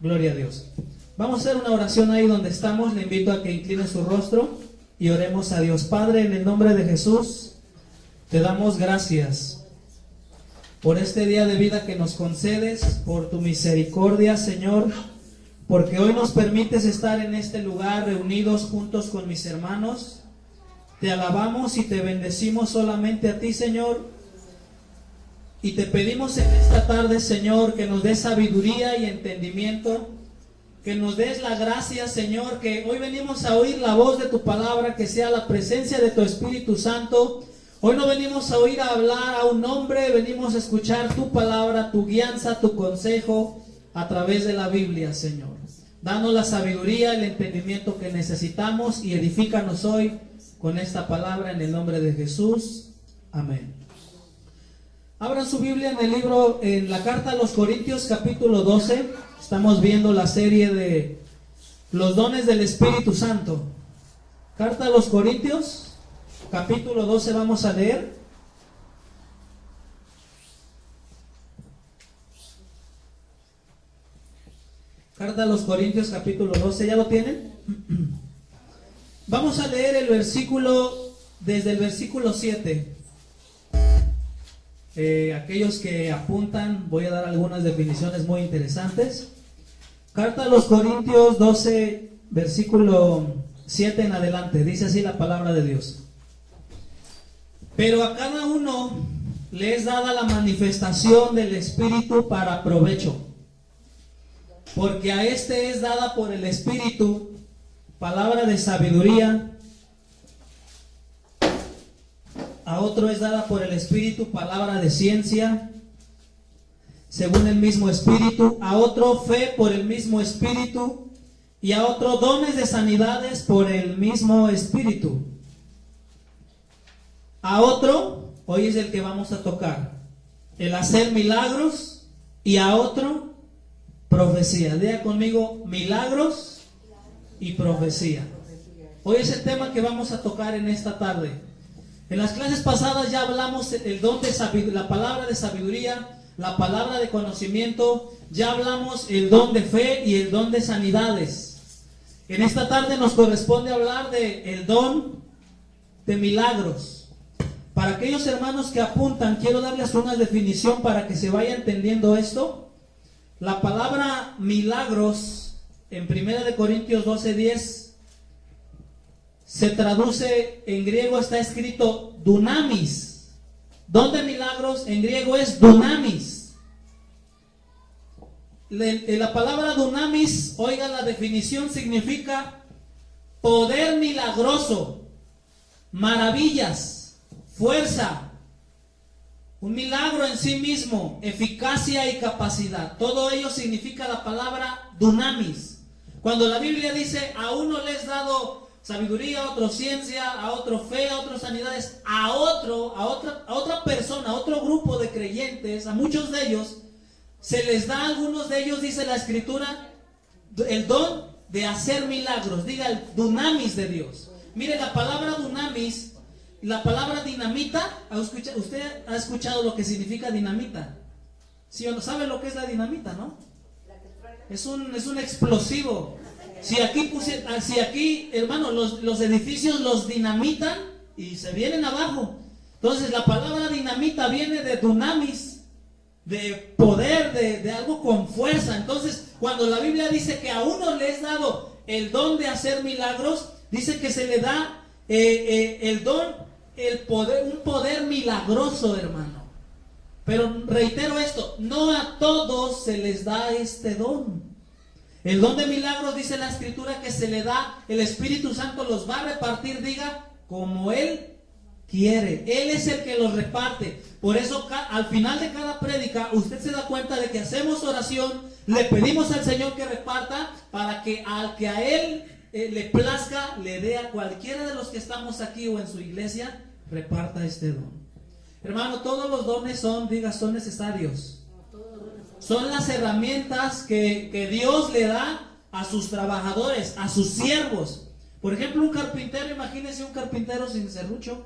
Gloria a Dios. Vamos a hacer una oración ahí donde estamos. Le invito a que incline su rostro y oremos a Dios. Padre, en el nombre de Jesús, te damos gracias por este día de vida que nos concedes, por tu misericordia, Señor, porque hoy nos permites estar en este lugar reunidos juntos con mis hermanos. Te alabamos y te bendecimos solamente a ti, Señor. Y te pedimos en esta tarde, Señor, que nos des sabiduría y entendimiento, que nos des la gracia, Señor, que hoy venimos a oír la voz de tu palabra, que sea la presencia de tu Espíritu Santo. Hoy no venimos a oír hablar a un hombre, venimos a escuchar tu palabra, tu guianza, tu consejo a través de la Biblia, Señor. Danos la sabiduría, el entendimiento que necesitamos y edifícanos hoy con esta palabra en el nombre de Jesús. Amén. Abran su Biblia en el libro, en la carta a los Corintios, capítulo 12. Estamos viendo la serie de los dones del Espíritu Santo. Carta a los Corintios, capítulo 12, vamos a leer. Carta a los Corintios, capítulo 12, ¿ya lo tienen? Vamos a leer el versículo, desde el versículo 7. Aquellos que apuntan, voy a dar algunas definiciones muy interesantes. Carta a los Corintios 12, versículo 7 en adelante, dice así la palabra de Dios. Pero a cada uno le es dada la manifestación del Espíritu para provecho, porque a este es dada por el Espíritu palabra de sabiduría, a otro es dada por el Espíritu palabra de ciencia, según el mismo Espíritu, a otro fe por el mismo Espíritu, y a otro dones de sanidades por el mismo Espíritu. A otro, hoy es el que vamos a tocar, el hacer milagros, y a otro, profecía. Diga conmigo, milagros y profecía. Hoy es el tema que vamos a tocar en esta tarde. En las clases pasadas ya hablamos el don de la palabra de sabiduría, la palabra de conocimiento, ya hablamos el don de fe y el don de sanidades. En esta tarde nos corresponde hablar de el don de milagros. Para aquellos hermanos que apuntan, quiero darles una definición para que se vaya entendiendo esto. La palabra milagros en 1 Corintios 12:10 se traduce, en griego está escrito dunamis. Don de milagros en griego es dunamis. La palabra dunamis, oiga la definición, significa poder milagroso, maravillas, fuerza, un milagro en sí mismo, eficacia y capacidad. Todo ello significa la palabra dunamis. Cuando la Biblia dice a uno le es dado sabiduría, a otro ciencia, a otro fe, a otro sanidades, a otra persona, a otro grupo de creyentes, a muchos de ellos, se les da a algunos de ellos, dice la Escritura, el don de hacer milagros. Diga el dunamis de Dios. Mire, la palabra dunamis, la palabra dinamita, ¿usted ha escuchado lo que significa dinamita? ¿Sí o no? ¿Sabe lo que es la dinamita, no? Es un explosivo. Si aquí, hermano, los edificios los dinamitan y se vienen abajo. Entonces la palabra dinamita viene de dunamis, de poder, de algo con fuerza. Entonces cuando la Biblia dice que a uno le es dado el don de hacer milagros, dice que se le da el don, el poder, un poder milagroso, hermano. Pero reitero esto, no a todos se les da este don. El don de milagros, dice la Escritura, que se le da, el Espíritu Santo los va a repartir, diga, como Él quiere. Él es el que los reparte. Por eso al final de cada prédica usted se da cuenta de que hacemos oración, le pedimos al Señor que reparta, para que al que a Él le plazca, le dé a cualquiera de los que estamos aquí o en su iglesia, reparta este don. Hermano, todos los dones son necesarios. Son las herramientas que Dios le da a sus trabajadores, a sus siervos. Por ejemplo, un carpintero, imagínense un carpintero sin serrucho,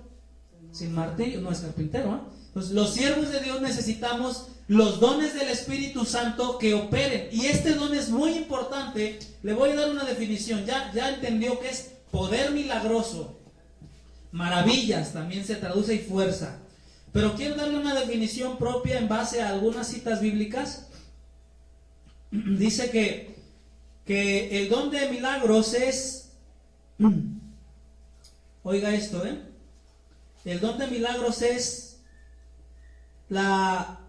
sin martillo, no es carpintero, ¿eh? Pues los siervos de Dios necesitamos los dones del Espíritu Santo que operen. Y este don es muy importante. Le voy a dar una definición. Ya entendió que es poder milagroso. Maravillas también se traduce y fuerza. Pero quiero darle una definición propia en base a algunas citas bíblicas. Dice que el don de milagros es... Oiga esto, el don de milagros es la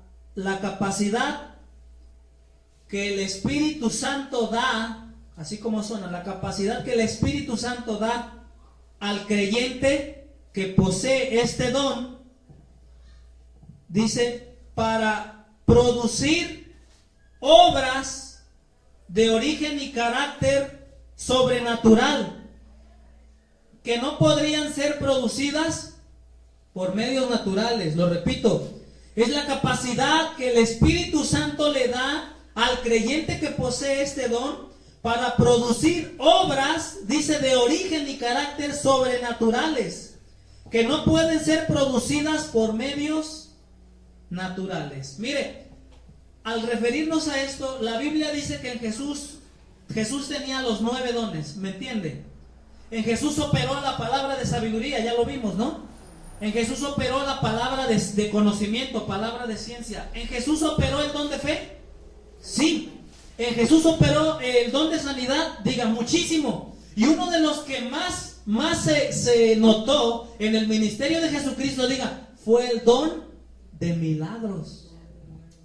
capacidad que el Espíritu Santo da, así como suena, la capacidad que el Espíritu Santo da al creyente que posee este don, dice, para producir obras de origen y carácter sobrenatural, que no podrían ser producidas por medios naturales. Lo repito, es la capacidad que el Espíritu Santo le da al creyente que posee este don para producir obras, dice, de origen y carácter sobrenaturales, que no pueden ser producidas por medios naturales. Mire, al referirnos a esto, la Biblia dice que en Jesús tenía los 9 dones, ¿me entiende? En Jesús operó la palabra de sabiduría, ya lo vimos, ¿no? En Jesús operó la palabra de conocimiento, palabra de ciencia. ¿En Jesús operó el don de fe? Sí. En Jesús operó el don de sanidad, diga, muchísimo. Y uno de los que más se notó en el ministerio de Jesucristo, diga, fue el don de milagros.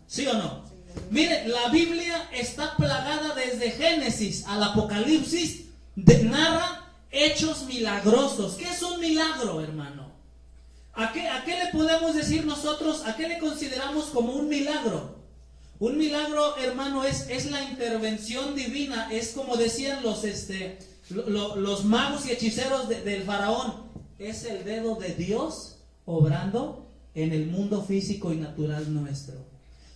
¿Sí o no? Mire, la Biblia está plagada desde Génesis al Apocalipsis, narra hechos milagrosos. ¿Qué es un milagro, hermano? ¿A qué le podemos decir nosotros? ¿A qué le consideramos como un milagro? Un milagro, hermano, es la intervención divina. Es como decían los magos y hechiceros del faraón. Es el dedo de Dios obrando en el mundo físico y natural nuestro.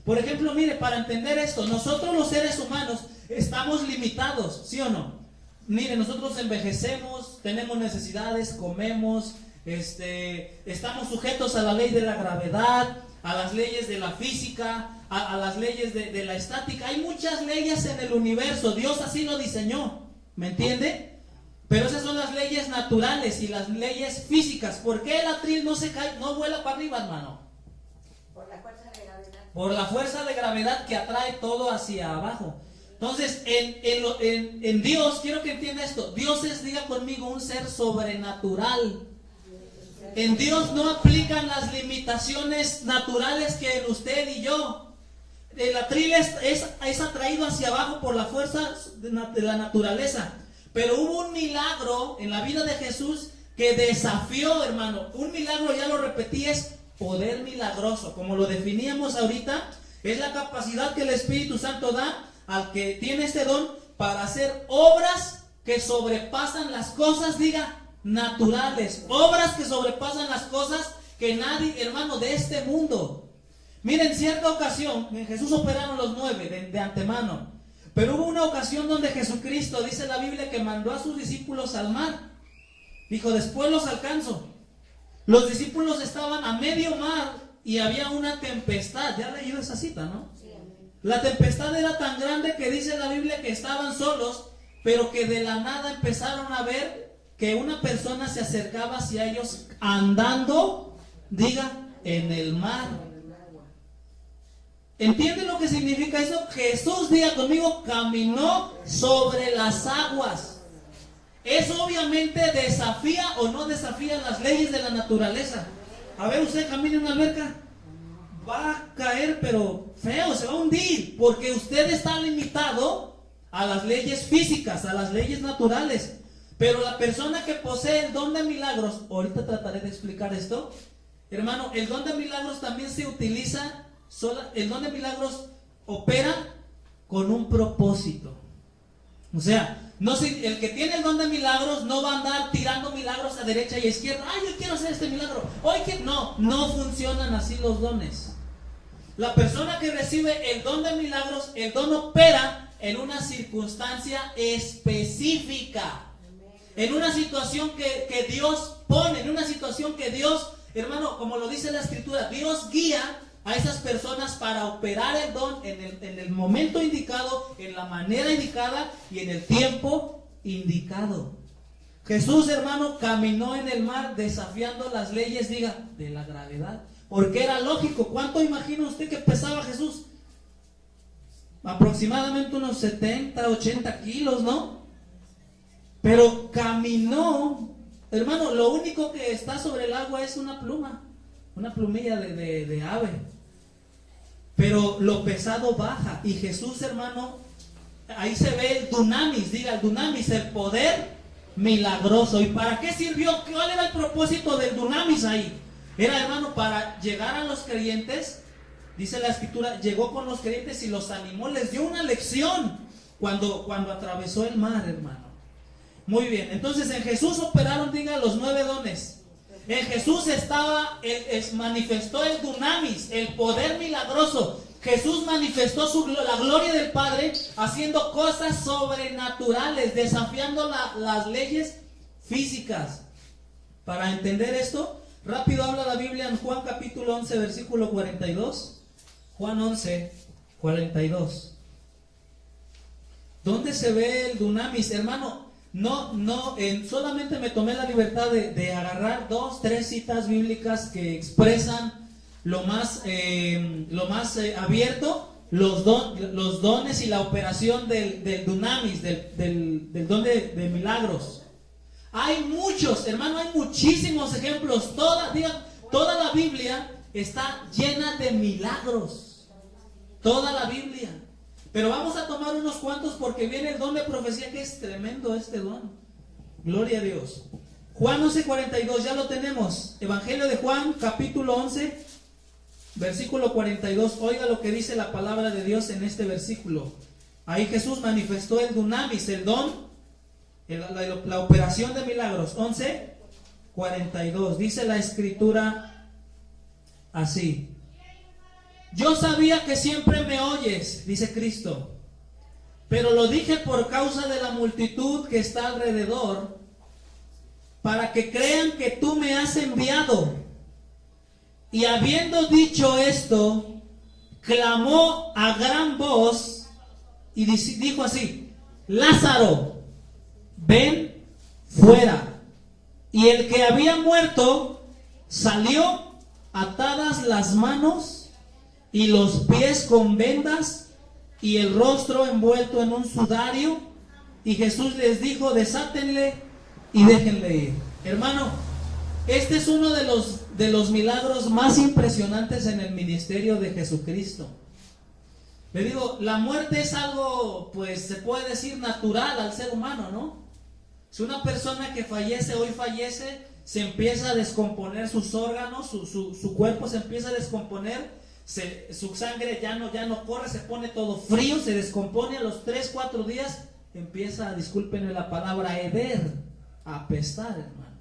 Por ejemplo, mire, para entender esto, nosotros los seres humanos estamos limitados, ¿sí o no? Mire, nosotros envejecemos, tenemos necesidades, comemos, estamos sujetos a la ley de la gravedad, a las leyes de la física, a las leyes de la estática. Hay muchas leyes en el universo, Dios así lo diseñó, ¿me entiende? Pero esas son las leyes naturales y las leyes físicas. ¿Por qué el atril no se cae, no vuela para arriba, hermano? Por la fuerza de gravedad. Por la fuerza de gravedad que atrae todo hacia abajo. Entonces, en Dios, quiero que entienda esto, Dios es, diga conmigo, un ser sobrenatural. En Dios no aplican las limitaciones naturales que en usted y yo. El atril es atraído hacia abajo por la fuerza de la naturaleza. Pero hubo un milagro en la vida de Jesús que desafió, hermano. Un milagro, ya lo repetí, es poder milagroso. Como lo definíamos ahorita, es la capacidad que el Espíritu Santo da al que tiene este don para hacer obras que sobrepasan las cosas, diga, naturales. Obras que sobrepasan las cosas que nadie, hermano, de este mundo. Miren, en cierta ocasión, en Jesús operaron los 9 de antemano. Pero hubo una ocasión donde Jesucristo, dice la Biblia, que mandó a sus discípulos al mar. Dijo, después los alcanzo. Los discípulos estaban a medio mar y había una tempestad. Ya leído esa cita, ¿no? Sí. La tempestad era tan grande que dice la Biblia que estaban solos, pero que de la nada empezaron a ver que una persona se acercaba hacia ellos andando, diga, en el mar. ¿Entiende lo que significa eso? Jesús, diga conmigo, caminó sobre las aguas. Eso obviamente desafía o no desafía las leyes de la naturaleza. A ver, usted camina en una alberca, va a caer, pero feo, se va a hundir, porque usted está limitado a las leyes físicas, a las leyes naturales. Pero la persona que posee el don de milagros, ahorita trataré de explicar esto, hermano, el don de milagros también se utiliza. El don de milagros opera con un propósito. O sea, el que tiene el don de milagros no va a andar tirando milagros a derecha y a izquierda. ¡Ay, yo quiero hacer este milagro! No funcionan así los dones. La persona que recibe el don de milagros, el don opera en una circunstancia específica. En una situación que Dios pone, en una situación que Dios Hermano, como lo dice la Escritura, Dios guía a esas personas para operar el don en el momento indicado, en la manera indicada y en el tiempo indicado. Jesús, hermano, caminó en el mar desafiando las leyes, diga, de la gravedad, porque era lógico. ¿Cuánto imagina usted que pesaba Jesús? Aproximadamente unos 70, 80 kilos, ¿no? Pero caminó, hermano. Lo único que está sobre el agua es una pluma, una plumilla de ave. Pero lo pesado baja. Y Jesús, hermano, ahí se ve el dunamis, diga, el dunamis, el poder milagroso. ¿Y para qué sirvió? ¿Cuál era el propósito del dunamis ahí? Era, hermano, para llegar a los creyentes. Dice la Escritura, llegó con los creyentes y los animó, les dio una lección cuando atravesó el mar, hermano. Muy bien, entonces en Jesús operaron, diga, los 9 dones. En Jesús manifestó el dunamis, el poder milagroso. Jesús manifestó la gloria del Padre haciendo cosas sobrenaturales, desafiando las leyes físicas. Para entender esto, rápido habla la Biblia en Juan capítulo 11, versículo 42. Juan 11, 42. ¿Dónde se ve el dunamis, hermano? Solamente me tomé la libertad de agarrar 2, 3 citas bíblicas que expresan lo más abierto, los dones y la operación del dunamis, del don de milagros. Hay muchos, hermano, hay muchísimos ejemplos. Toda la Biblia está llena de milagros. Toda la Biblia. Pero vamos a tomar unos cuantos porque viene el don de profecía, que es tremendo este don. Gloria a Dios. Juan 11:42, ya lo tenemos. Evangelio de Juan, capítulo 11, versículo 42. Oiga lo que dice la palabra de Dios en este versículo. Ahí Jesús manifestó el dunamis, el don, la operación de milagros. 11:42. Dice la Escritura así: yo sabía que siempre me oyes, dice Cristo, pero lo dije por causa de la multitud que está alrededor, para que crean que tú me has enviado. Y habiendo dicho esto, clamó a gran voz y dijo así: Lázaro, ven fuera. Y el que había muerto salió, atadas las manos y los pies con vendas y el rostro envuelto en un sudario. Y Jesús les dijo: desátenle y déjenle ir. Hermano, este es uno de los milagros más impresionantes en el ministerio de Jesucristo. Le digo, la muerte es algo, pues se puede decir, natural al ser humano, ¿no? Si una persona que fallece, hoy fallece, se empieza a descomponer sus órganos, su cuerpo se empieza a descomponer, su sangre ya no corre, se pone todo frío, se descompone. A los 3-4 días empieza, discúlpenme la palabra, a heder, a apestar, hermano.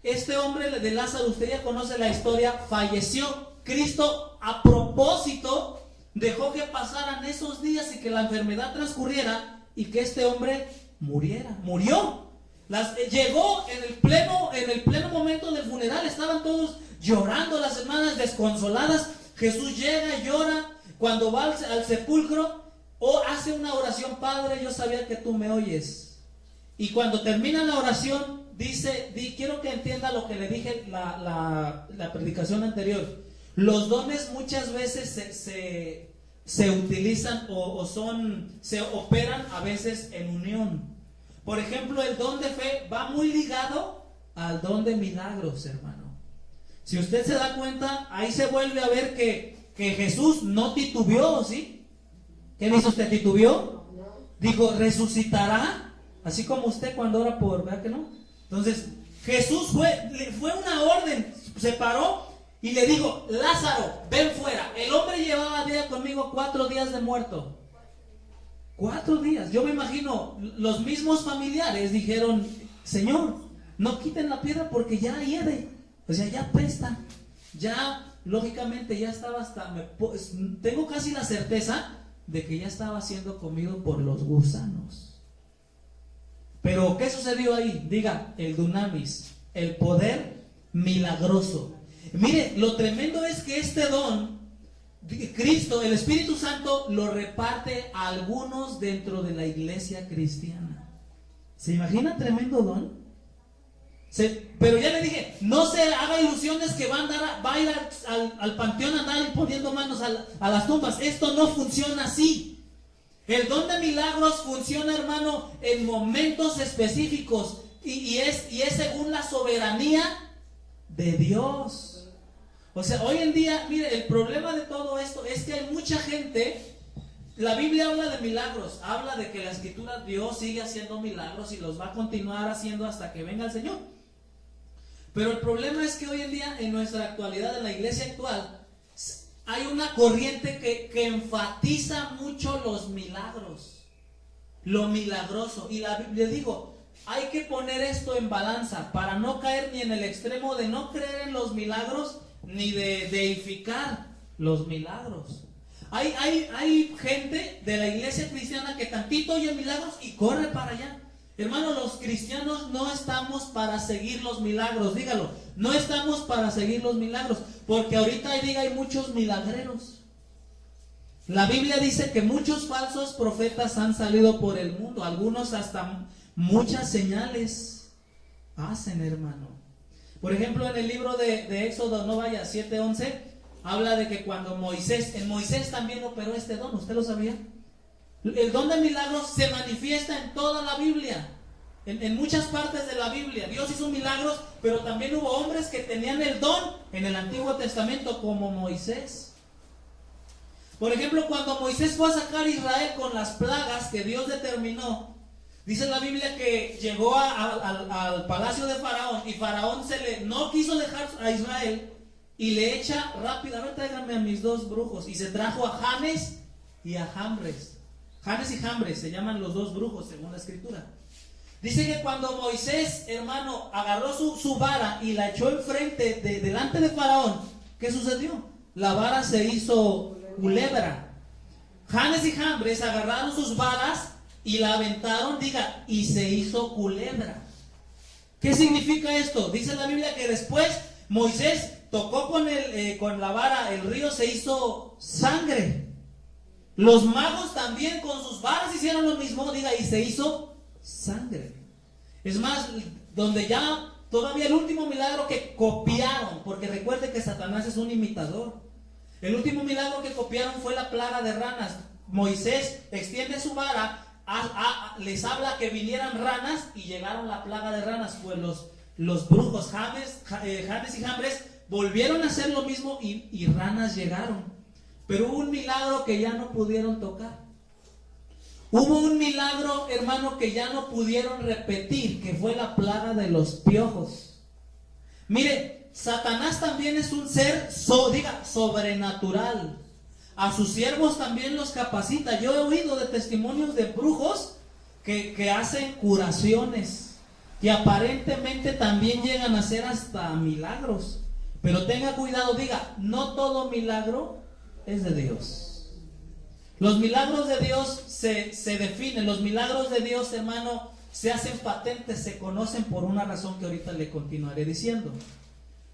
Este hombre de Lázaro, usted ya conoce la historia, falleció. Cristo, a propósito, dejó que pasaran esos días y que la enfermedad transcurriera y que este hombre murió. Llegó en el pleno momento del funeral, estaban todos llorando, las hermanas desconsoladas. Jesús llega y llora. Cuando va al sepulcro, hace una oración: Padre, yo sabía que tú me oyes. Y cuando termina la oración, quiero que entienda lo que le dije la predicación anterior. Los dones muchas veces se utilizan se operan a veces en unión. Por ejemplo, el don de fe va muy ligado al don de milagros, hermano. Si usted se da cuenta, ahí se vuelve a ver que Jesús no titubeó, ¿sí? ¿Qué dice usted? ¿Titubeó? Dijo, resucitará, así como usted cuando ora ¿verdad que no? Entonces, Jesús fue una orden, se paró y le dijo: Lázaro, ven fuera. El hombre llevaba conmigo 4 días de muerto. 4 días. Yo me imagino, los mismos familiares dijeron: Señor, no quiten la piedra porque ya hiede, o sea, ya apesta, ya lógicamente ya estaba tengo casi la certeza de que ya estaba siendo comido por los gusanos. Pero ¿qué sucedió ahí? Diga, el dunamis, el poder milagroso. Mire, lo tremendo es que este don, Cristo, el Espíritu Santo, lo reparte a algunos dentro de la iglesia cristiana. ¿Se imagina tremendo don? Pero ya le dije, no se haga ilusiones que va a ir al panteón a andar poniendo manos a las tumbas. Esto no funciona así. El don de milagros funciona, hermano, en momentos específicos y es según la soberanía de Dios. O sea, hoy en día, mire, el problema de todo esto es que hay mucha gente. La Biblia habla de milagros, habla de que la Escritura, Dios sigue haciendo milagros y los va a continuar haciendo hasta que venga el Señor. Pero el problema es que hoy en día, en nuestra actualidad, en la iglesia actual, hay una corriente que enfatiza mucho los milagros, lo milagroso. Y le digo, hay que poner esto en balanza para no caer ni en el extremo de no creer en los milagros, ni de deificar los milagros. Hay gente de la iglesia cristiana que tantito oye milagros y corre para allá. Hermano, los cristianos no estamos para seguir los milagros, dígalo, no estamos para seguir los milagros, porque ahorita hay muchos milagreros. La Biblia dice que muchos falsos profetas han salido por el mundo, algunos hasta muchas señales hacen, hermano. Por ejemplo, en el libro de Éxodo, 7:11, habla de que cuando en Moisés también operó este don, ¿usted lo sabía? El don de milagros se manifiesta en toda la Biblia, en muchas partes de la Biblia. Dios hizo milagros, pero también hubo hombres que tenían el don en el Antiguo Testamento, como Moisés. Por ejemplo, cuando Moisés fue a sacar a Israel con las plagas que Dios determinó, dice la Biblia que llegó al palacio de Faraón, y Faraón no quiso dejar a Israel, y le echa rápido, a ver, tráiganme a mis 2 brujos, y se trajo a Janes y a Jambres. Janes y Jambres se llaman los 2 brujos según la Escritura. Dice que cuando Moisés, hermano, agarró su vara y la echó enfrente, delante de Faraón, ¿qué sucedió? La vara se hizo culebra. Janes y Jambres agarraron sus varas y la aventaron, y se hizo culebra. ¿Qué significa esto? Dice la Biblia que después Moisés tocó con la vara, el río se hizo sangre. Los magos también con sus varas hicieron lo mismo, y se hizo sangre. Es más, donde ya todavía el último milagro que copiaron, porque recuerde que Satanás es un imitador. El último milagro que copiaron fue la plaga de ranas. Moisés extiende su vara, les habla que vinieran ranas y llegaron la plaga de ranas. Pues los brujos Janes y Jambres volvieron a hacer lo mismo y ranas llegaron. Pero hubo un milagro que ya no pudieron tocar. Hubo un milagro, hermano, que ya no pudieron repetir, que fue la plaga de los piojos. Mire, Satanás también es un ser, sobrenatural. A sus siervos también los capacita. Yo he oído de testimonios de brujos que hacen curaciones, que aparentemente también llegan a hacer hasta milagros. Pero tenga cuidado, no todo milagro es de Dios. Los milagros de Dios se definen. Los milagros de Dios, hermano, se hacen patentes, se conocen por una razón que ahorita le continuaré diciendo.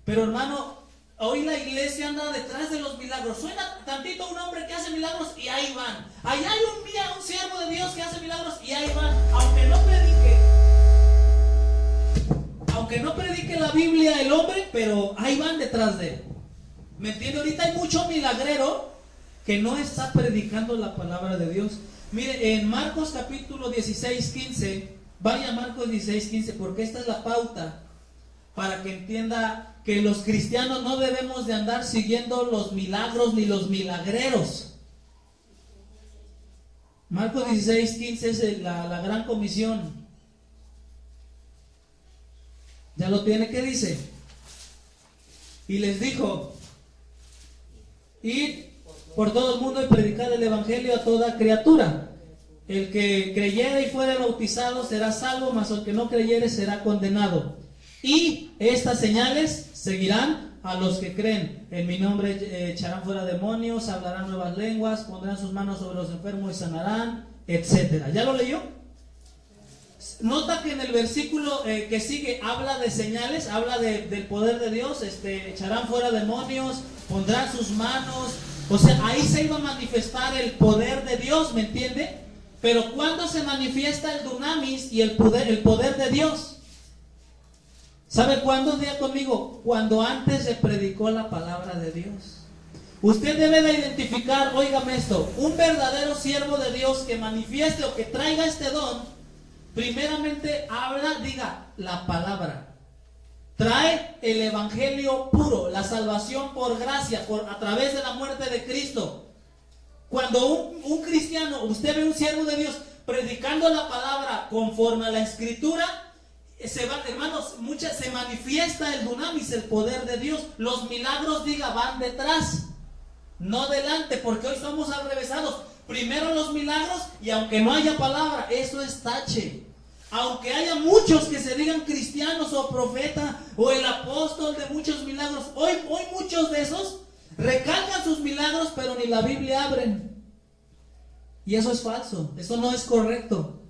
Pero, hermano, hoy la iglesia anda detrás de los milagros. Suena tantito un hombre que hace milagros y ahí van. Allá hay un siervo de Dios que hace milagros y ahí van. Aunque no predique la Biblia el hombre, pero ahí van detrás de él. ¿Me entiende? Ahorita hay mucho milagrero que no está predicando la palabra de Dios. Mire, en Marcos capítulo 16:15, vaya a Marcos 16:15, porque esta es la pauta para que entienda que los cristianos no debemos de andar siguiendo los milagros ni los milagreros. Marcos 16:15 es la gran comisión. ¿Ya lo tiene? ¿Qué dice? Y les dijo: id por todo el mundo y predicad el evangelio a toda criatura. El que creyere y fuere bautizado será salvo, mas el que no creyere será condenado. Y estas señales seguirán a los que creen. En mi nombre echarán fuera demonios, hablarán nuevas lenguas, pondrán sus manos sobre los enfermos y sanarán, etc. ¿Ya lo leyó? Nota que en el versículo que sigue habla de señales, habla del poder de Dios, echarán fuera demonios, pondrán sus manos, o sea, ahí se iba a manifestar el poder de Dios, ¿me entiende? Pero ¿cuándo se manifiesta el dunamis y el poder de Dios? ¿Sabe cuándo? Diga conmigo, cuando antes se predicó la palabra de Dios. Usted debe de identificar, óigame esto, un verdadero siervo de Dios que manifieste o que traiga este don, primeramente habla, diga, la palabra. Trae el evangelio puro, la salvación por gracia, a través de la muerte de Cristo. Cuando un cristiano, usted ve un siervo de Dios predicando la palabra conforme a la escritura, hermanos, se manifiesta el dunamis, el poder de Dios. Los milagros, diga, van detrás, no delante, porque hoy somos alrevesados. Primero los milagros, y aunque no haya palabra, eso es tache. Aunque haya muchos que se digan cristianos o profeta o el apóstol de muchos milagros, hoy muchos de esos recalcan sus milagros, pero ni la Biblia abren. Y eso es falso, eso no es correcto.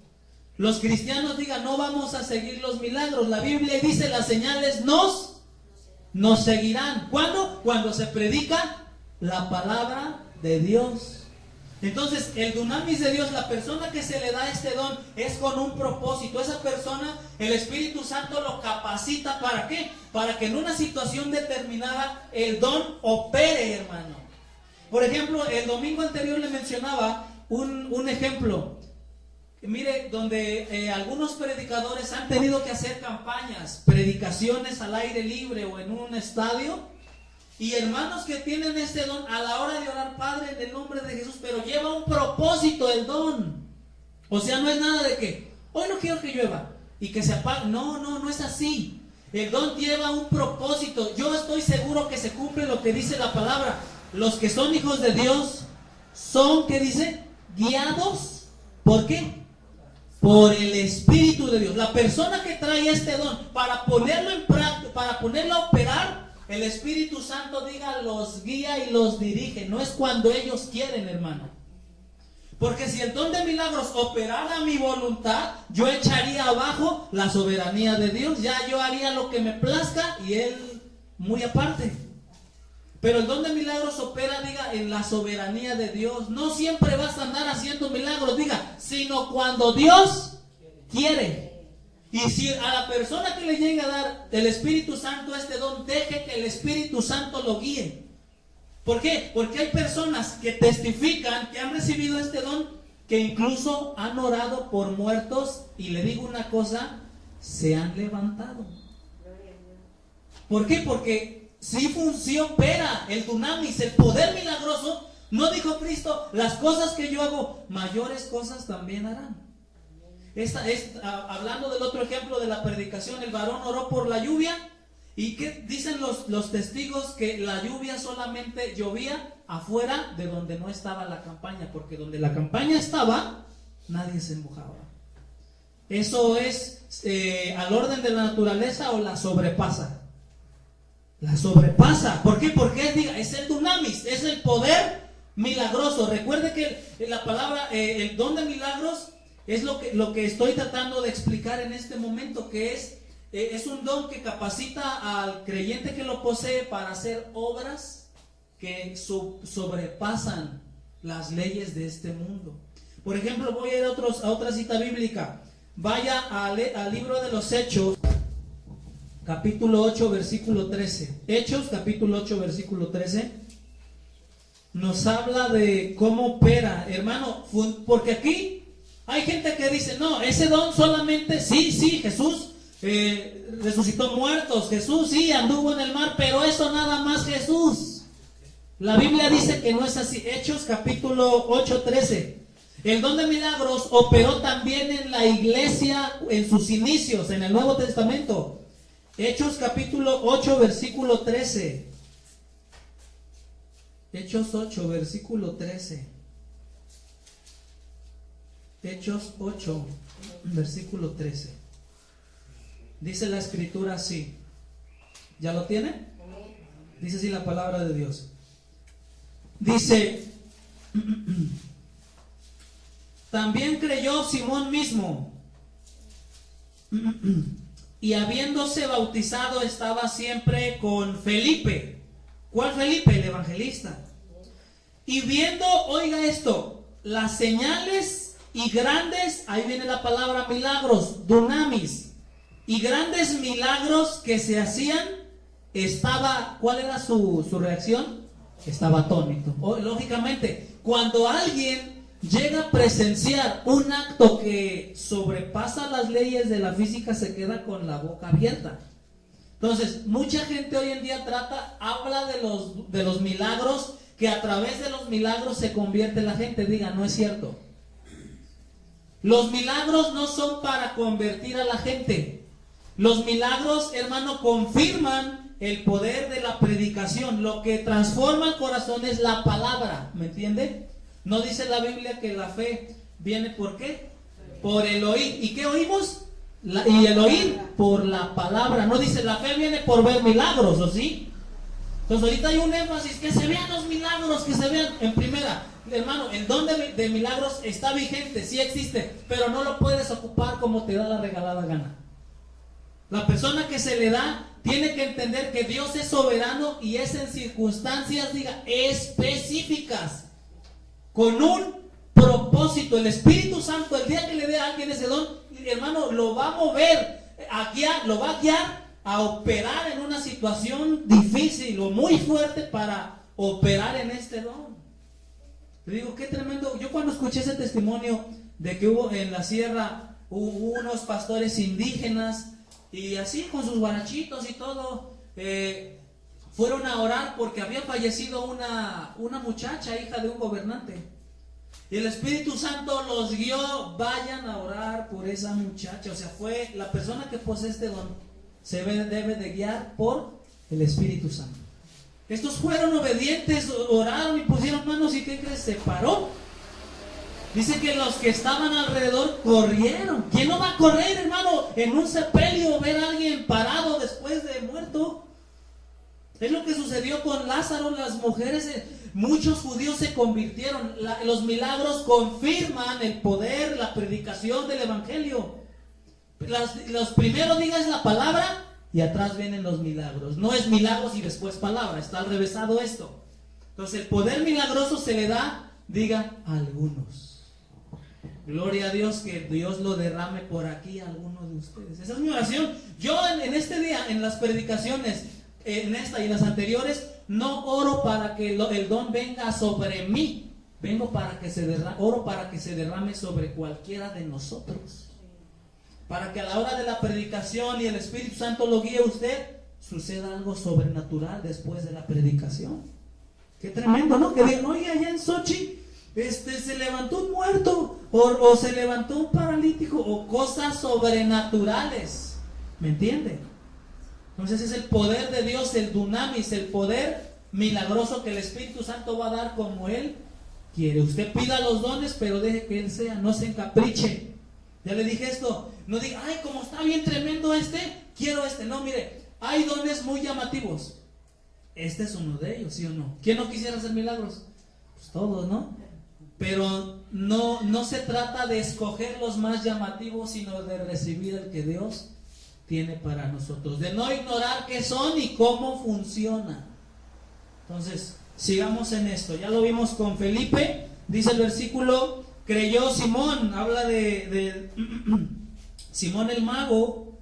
Los cristianos digan, no vamos a seguir los milagros. La Biblia dice, las señales nos seguirán. ¿Cuándo? Cuando se predica la palabra de Dios. Entonces, el dunamis de Dios, la persona que se le da este don, es con un propósito. Esa persona, el Espíritu Santo lo capacita, ¿para qué? Para que en una situación determinada el don opere, hermano. Por ejemplo, el domingo anterior le mencionaba un ejemplo. Mire, donde algunos predicadores han tenido que hacer campañas, predicaciones al aire libre o en un estadio. Y hermanos que tienen este don, a la hora de orar, Padre, en el nombre de Jesús, pero lleva un propósito el don. O sea, no es nada de que, hoy no quiero que llueva y que se apague. No es así. El don lleva un propósito. Yo estoy seguro que se cumple lo que dice la palabra. Los que son hijos de Dios son, ¿qué dice? Guiados. ¿Por qué? Por el Espíritu de Dios. La persona que trae este don, para ponerlo en práctica, para ponerlo a operar, el Espíritu Santo, diga, los guía y los dirige. No es cuando ellos quieren, hermano. Porque si el don de milagros operara mi voluntad, yo echaría abajo la soberanía de Dios. Ya yo haría lo que me plazca y Él muy aparte. Pero el don de milagros opera, diga, en la soberanía de Dios. No siempre vas a andar haciendo milagros, diga, sino cuando Dios quiere. Y si a la persona que le llegue a dar el Espíritu Santo este don, deje que el Espíritu Santo lo guíe. ¿Por qué? Porque hay personas que testifican que han recibido este don, que incluso han orado por muertos, y le digo una cosa, se han levantado. ¿Por qué? Porque sí opera el dunamis, el poder milagroso. No dijo Cristo, las cosas que yo hago, mayores cosas también harán. Hablando del otro ejemplo de la predicación, el varón oró por la lluvia. ¿Y qué dicen los testigos? Que la lluvia solamente llovía afuera de donde no estaba la campaña, porque donde la campaña estaba, nadie se mojaba. ¿Eso es al orden de la naturaleza o la sobrepasa? La sobrepasa. ¿Por qué? Porque es el dunamis, es el poder milagroso. Recuerde que la palabra, el don de milagros, es lo que estoy tratando de explicar en este momento, que es un don que capacita al creyente que lo posee para hacer obras que sobrepasan las leyes de este mundo. Por ejemplo, voy a ir a otra cita bíblica. Vaya al libro de los Hechos, capítulo 8, versículo 13. Hechos, capítulo 8, versículo 13. Nos habla de cómo opera, hermano, porque aquí hay gente que dice, no, ese don solamente, sí, Jesús resucitó muertos, Jesús sí anduvo en el mar, pero eso nada más Jesús. La Biblia dice que no es así. Hechos capítulo 8, 13. El don de milagros operó también en la iglesia en sus inicios, en el Nuevo Testamento. Hechos capítulo 8, versículo 13. Hechos 8, versículo 13. Hechos 8, versículo 13. Dice la escritura así. ¿Ya lo tiene? Dice así la palabra de Dios. Dice, también creyó Simón mismo, y habiéndose bautizado estaba siempre con Felipe. ¿Cuál Felipe? El evangelista. Y viendo, oiga esto, las señales y grandes, ahí viene la palabra milagros, dunamis, y grandes milagros que se hacían, estaba, ¿cuál era su reacción? Estaba atónito. Lógicamente, cuando alguien llega a presenciar un acto que sobrepasa las leyes de la física, se queda con la boca abierta. Entonces, mucha gente hoy en día habla de los milagros, que a través de los milagros se convierte la gente. Diga, no es cierto. Los milagros no son para convertir a la gente. Los milagros, hermano, confirman el poder de la predicación. Lo que transforma el corazón es la palabra, ¿me entiende? No dice la Biblia que la fe viene ¿por qué? Por el oír. ¿Y qué oímos? Y el oír por la palabra. No dice la fe viene por ver milagros, ¿o sí? Entonces ahorita hay un énfasis, que se vean los milagros, que se vean. En primera, hermano, el don de milagros está vigente, sí existe, pero no lo puedes ocupar como te da la regalada gana. La persona que se le da tiene que entender que Dios es soberano y es en circunstancias, diga, específicas, con un propósito. El Espíritu Santo, el día que le dé a alguien ese don, hermano, lo va a mover, lo va a guiar a operar en una situación difícil o muy fuerte para operar en este don. Te digo, qué tremendo. Yo cuando escuché ese testimonio de que hubo en la sierra unos pastores indígenas y así con sus guarachitos y todo, fueron a orar porque había fallecido una muchacha, hija de un gobernante. Y el Espíritu Santo los guió, vayan a orar por esa muchacha. O sea, fue la persona que posee este don, se debe de guiar por el Espíritu Santo. Estos fueron obedientes, oraron y pusieron manos, y ¿qué crees? Se paró. Dice que los que estaban alrededor corrieron. ¿Quién no va a correr, hermano, en un sepelio, ver a alguien parado después de muerto? Es lo que sucedió con Lázaro. Las mujeres, muchos judíos se convirtieron. Los milagros confirman el poder, la predicación del evangelio. Los primeros, diga, es la palabra, y atrás vienen los milagros. No es milagros y después palabra, está al revésado esto. Entonces el poder milagroso se le da, diga, a algunos. Gloria a Dios, que Dios lo derrame por aquí a algunos de ustedes. Esa es mi oración. Yo en este día, en las predicaciones, en esta y en las anteriores, no oro para que el don venga sobre mí. Vengo para que oro para que se derrame sobre cualquiera de nosotros. Para que a la hora de la predicación y el Espíritu Santo lo guíe a usted, suceda algo sobrenatural después de la predicación. Qué tremendo, ¿no? Que digan, oye, allá en Sochi se levantó un muerto, o se levantó un paralítico, o cosas sobrenaturales. ¿Me entiende? Entonces es el poder de Dios, el dunamis, el poder milagroso que el Espíritu Santo va a dar como Él quiere. Usted pida los dones, pero deje que Él sea, no se encapriche. Ya le dije esto, no diga, ay, como está bien tremendo quiero No, mire, hay dones muy llamativos. Este es uno de ellos, ¿sí o no? ¿Quién no quisiera hacer milagros? Pues todos, ¿no? Pero no se trata de escoger los más llamativos, sino de recibir el que Dios tiene para nosotros. De no ignorar qué son y cómo funciona. Entonces, sigamos en esto. Ya lo vimos con Felipe, dice el versículo. Creyó Simón, habla de Simón el mago.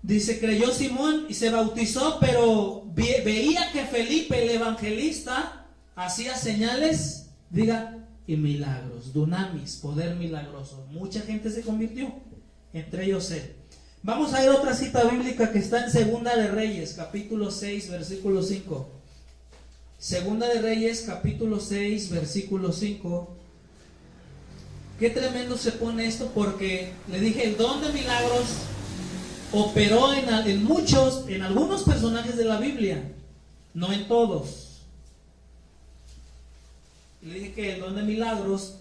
Dice, creyó Simón y se bautizó, pero veía que Felipe el evangelista hacía señales, diga, y milagros, dunamis, poder milagroso. Mucha gente se convirtió, entre ellos él. Vamos a ver otra cita bíblica que está en Segunda de Reyes, capítulo 6, versículo 5. Segunda de Reyes, capítulo 6, versículo 5. Qué tremendo se pone esto, porque le dije, el don de milagros operó en algunos personajes de la Biblia, no en todos. Le dije que el don de milagros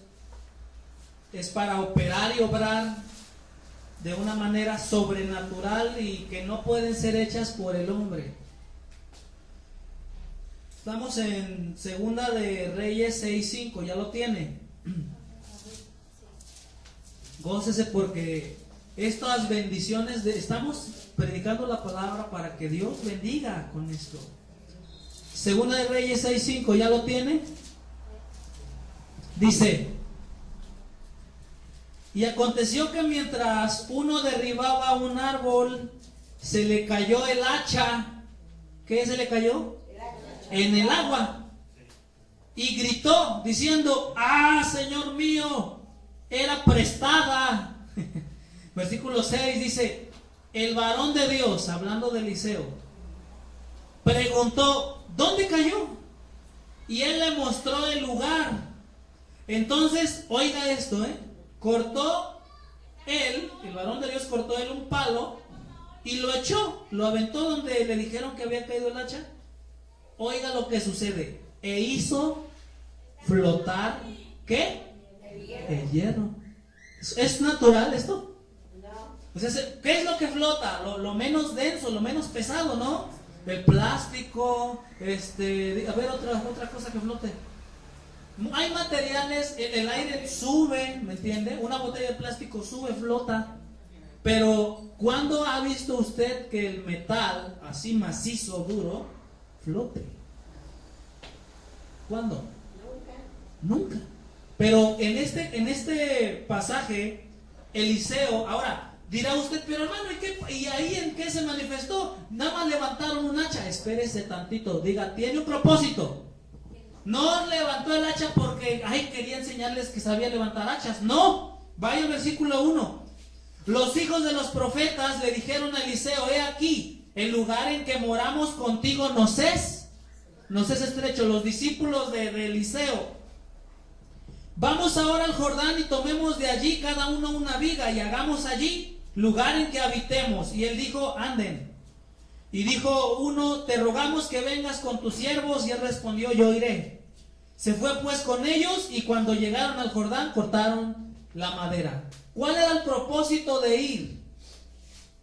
es para operar y obrar de una manera sobrenatural y que no pueden ser hechas por el hombre. Estamos en Segunda de Reyes 6:5, ya lo tiene. Gócese porque estas bendiciones, estamos predicando la palabra para que Dios bendiga con esto. Segunda de Reyes 6:5, ¿ya lo tiene? Dice: y aconteció que mientras uno derribaba un árbol, se le cayó el hacha. ¿Qué se le cayó? En el agua. Y gritó diciendo: ¡ah, Señor mío! Era prestada. Versículo 6 dice: el varón de Dios, hablando de Eliseo, preguntó: ¿dónde cayó? Y él le mostró el lugar. Entonces, oiga esto, cortó él, el varón de Dios cortó él un palo y lo echó, lo aventó donde le dijeron que había caído el hacha. Oiga lo que sucede: e hizo flotar, ¿qué? El hierro. ¿Es natural esto? O sea, ¿qué es lo que flota? Lo menos denso, lo menos pesado, ¿no? El plástico, a ver, otra cosa que flote. Hay materiales, el aire sube, ¿me entiende? Una botella de plástico sube, flota. Pero ¿cuándo ha visto usted que el metal, así macizo, duro, flote? ¿Cuándo? Nunca. Pero en este pasaje, Eliseo, ahora dirá usted: pero hermano, ¿y ahí en qué se manifestó? Nada más levantaron un hacha. Espérese tantito, diga: tiene un propósito. No levantó el hacha porque quería enseñarles que sabía levantar hachas. No, vaya al versículo 1. Los hijos de los profetas le dijeron a Eliseo: he aquí, el lugar en que moramos contigo nos es estrecho. Los discípulos de Eliseo: vamos ahora al Jordán y tomemos de allí cada uno una viga y hagamos allí lugar en que habitemos. Y él dijo: anden. Y dijo uno: te rogamos que vengas con tus siervos. Y él respondió: yo iré. Se fue pues con ellos, y cuando llegaron al Jordán cortaron la madera. ¿Cuál era el propósito de ir?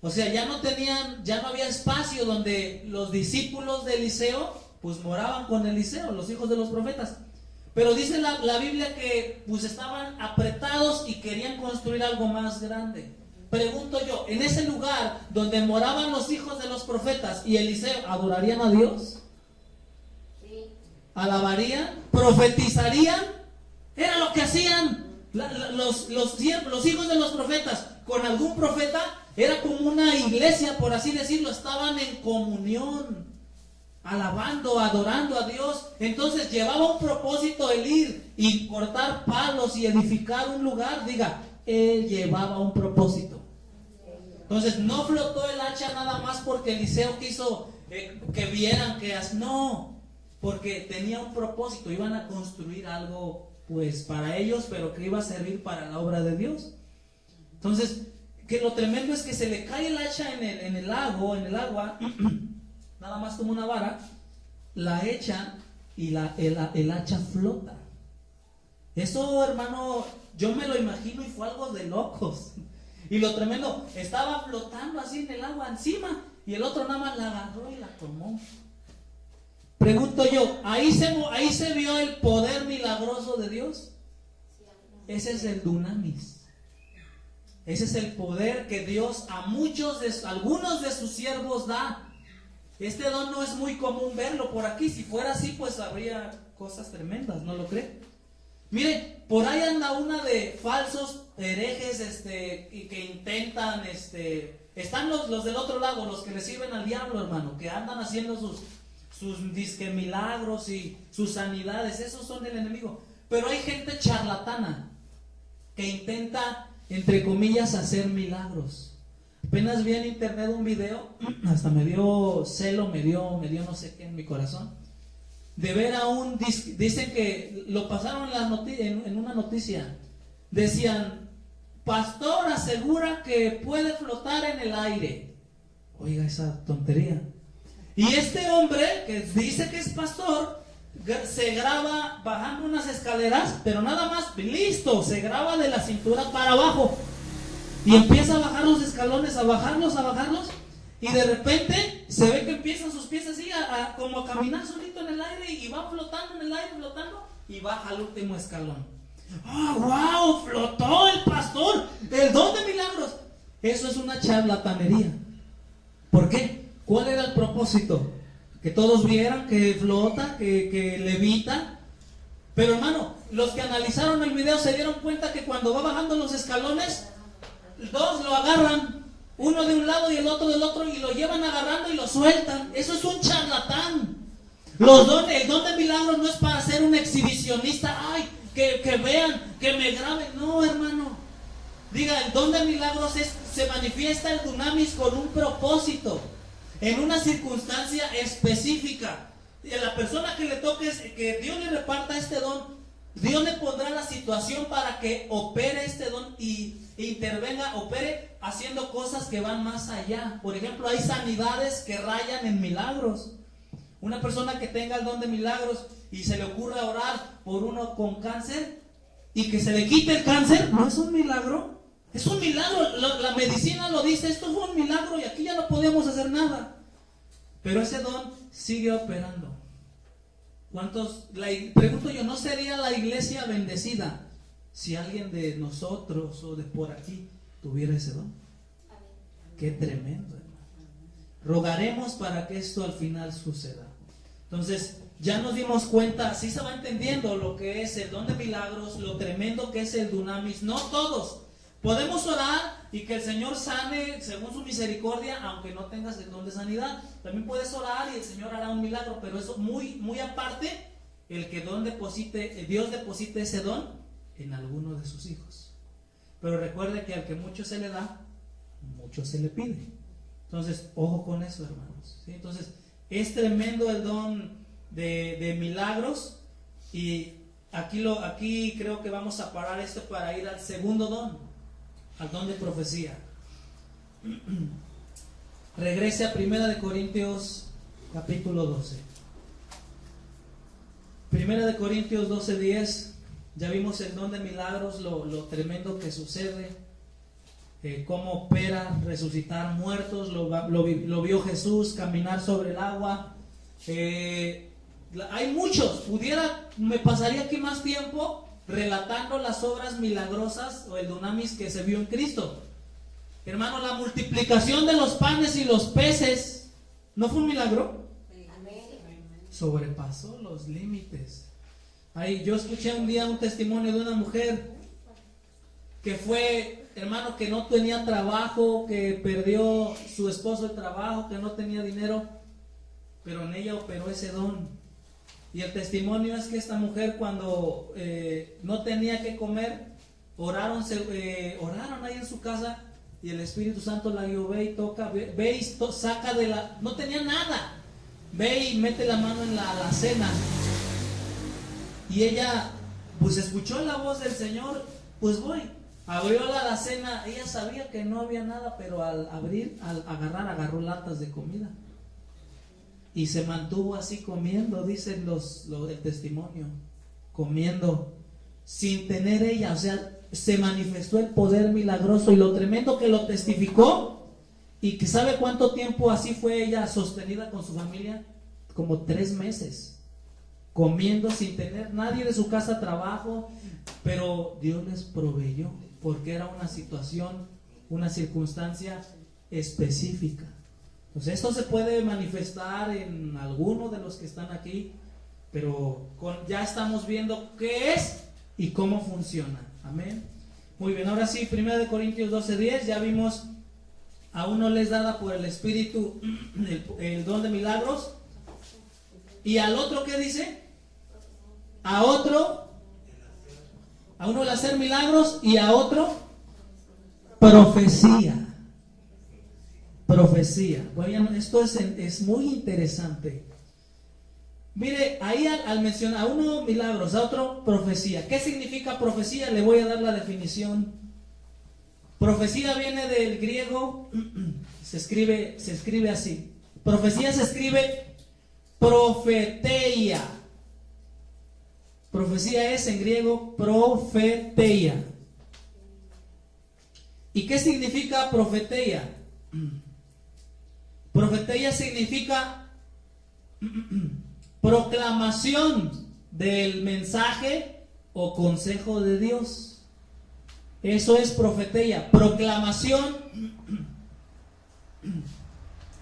O sea, ya no había espacio donde los discípulos de Eliseo pues moraban con Eliseo, los hijos de los profetas. Pero dice la Biblia que pues estaban apretados y querían construir algo más grande. Pregunto yo: en ese lugar donde moraban los hijos de los profetas y Eliseo, ¿adorarían a Dios? Sí. ¿Alabarían? ¿Profetizarían? Era lo que hacían los hijos de los profetas con algún profeta. Era como una iglesia, por así decirlo. Estaban en comunión, alabando, adorando a Dios. Entonces llevaba un propósito el ir y cortar palos y edificar un lugar. Diga, él llevaba un propósito. Entonces no flotó el hacha nada más porque Eliseo quiso que vieran que no, porque tenía un propósito. Iban a construir algo pues para ellos, pero que iba a servir para la obra de Dios. Entonces, que lo tremendo es que se le cae el hacha en el agua, nada más como una vara, la echan y el hacha flota. Eso, hermano, yo me lo imagino y fue algo de locos. Y lo tremendo, estaba flotando así en el agua encima, y el otro nada más la agarró y la tomó. Pregunto yo, ¿ahí se vio el poder milagroso de Dios? Ese es el dunamis. Ese es el poder que Dios a algunos de sus siervos da. Este don no es muy común verlo por aquí. Si fuera así, pues habría cosas tremendas, ¿no lo cree? Mire, por ahí anda una de falsos herejes que intentan, están los del otro lado, los que le sirven al diablo, hermano, que andan haciendo sus disque milagros y sus sanidades. Esos son el enemigo. Pero hay gente charlatana que intenta, entre comillas, hacer milagros. Apenas vi en internet un video, hasta me dio celo, me dio no sé qué en mi corazón, de ver a dicen que lo pasaron en una noticia. Decían: pastor asegura que puede flotar en el aire. Oiga esa tontería. Y este hombre que dice que es pastor se graba bajando unas escaleras, pero nada más, listo, se graba de la cintura para abajo y empieza a bajar los escalones, a bajarlos, y de repente se ve que empiezan sus pies así como a caminar solito en el aire, y va flotando en el aire, y baja al último escalón. ¡Oh, wow! Flotó el pastor, el don de milagros. Eso es una charlatanería. ¿Por qué? ¿Cuál era el propósito? Que todos vieran que flota, que levita. Pero hermano, los que analizaron el video se dieron cuenta que cuando va bajando los escalones, dos lo agarran, uno de un lado y el otro del otro, y lo llevan agarrando y lo sueltan. Eso es un charlatán. El don de milagros no es para ser un exhibicionista. Ay, que vean, que me graben. No, hermano. Diga, el don de milagros se manifiesta el dunamis con un propósito, en una circunstancia específica. Y a la persona que le toque, que Dios le reparta este don, Dios le pondrá la situación para que opere este don y intervenga, opere haciendo cosas que van más allá. Por ejemplo, hay sanidades que rayan en milagros. Una persona que tenga el don de milagros y se le ocurra orar por uno con cáncer y que se le quite el cáncer, ¿no es un milagro? Es un milagro. La medicina lo dice, esto es un milagro y aquí ya no podemos hacer nada. Pero ese don sigue operando. Pregunto yo, ¿no sería la iglesia bendecida si alguien de nosotros o de por aquí tuviera ese don? Qué tremendo, hermano. Rogaremos para que esto al final suceda. Entonces, ya nos dimos cuenta, así se va entendiendo lo que es el don de milagros, lo tremendo que es el dunamis. No todos podemos orar y que el Señor sane según su misericordia, aunque no tengas el don de sanidad. También puedes orar y el Señor hará un milagro, pero eso muy aparte, el que Dios deposite ese don en alguno de sus hijos. Pero recuerde que al que mucho se le da, mucho se le pide. Entonces, ojo con eso, hermanos, ¿sí? Entonces, es tremendo el don de milagros. Y aquí creo que vamos a parar esto para ir al segundo don, al don de profecía. Regrese a 1 Corintios capítulo 12. 1 Corintios 12:10. Ya vimos el don de milagros, lo tremendo que sucede, cómo opera resucitar muertos, lo vio Jesús caminar sobre el agua. Hay muchos, me pasaría aquí más tiempo relatando las obras milagrosas o el dunamis que se vio en Cristo. Hermano, la multiplicación de los panes y los peces, ¿no fue un milagro? Sobrepasó los límites. Yo escuché un día un testimonio de una mujer que fue, hermano, que no tenía trabajo, que perdió su esposo el trabajo, que no tenía dinero, pero en ella operó ese don. Y el testimonio es que esta mujer, cuando no tenía que comer, oraron ahí en su casa, y el Espíritu Santo la guió: ve y toca, ve y saca no tenía nada, ve y mete la mano en la alacena. Y ella pues escuchó la voz del Señor, pues voy. Abrió la alacena, ella sabía que no había nada, pero al agarró latas de comida. Y se mantuvo así comiendo, dicen el testimonio, comiendo, sin tener ella, o sea, se manifestó el poder milagroso y lo tremendo que lo testificó. Y que sabe cuánto tiempo así fue ella sostenida con su familia, como 3 meses. Comiendo sin tener nadie de su casa trabajo, pero Dios les proveyó, porque era una situación, una circunstancia específica. Entonces esto se puede manifestar en alguno de los que están aquí, pero ya estamos viendo qué es y cómo funciona. Amén. Muy bien, ahora sí, 1 Corintios 12:10, ya vimos, a uno les dada por el Espíritu el don de milagros, y al otro, ¿qué dice? A uno el hacer milagros y a otro profecía. Bueno, esto es muy interesante. Mire, ahí al mencionar a uno milagros, a otro profecía. ¿Qué significa profecía? Le voy a dar la definición. Profecía viene del griego, se escribe así. Profecía se escribe profeteia. Profecía es en griego profeteia. ¿Y qué significa profeteia? Profeteia significa proclamación del mensaje o consejo de Dios. Eso es profetía, proclamación,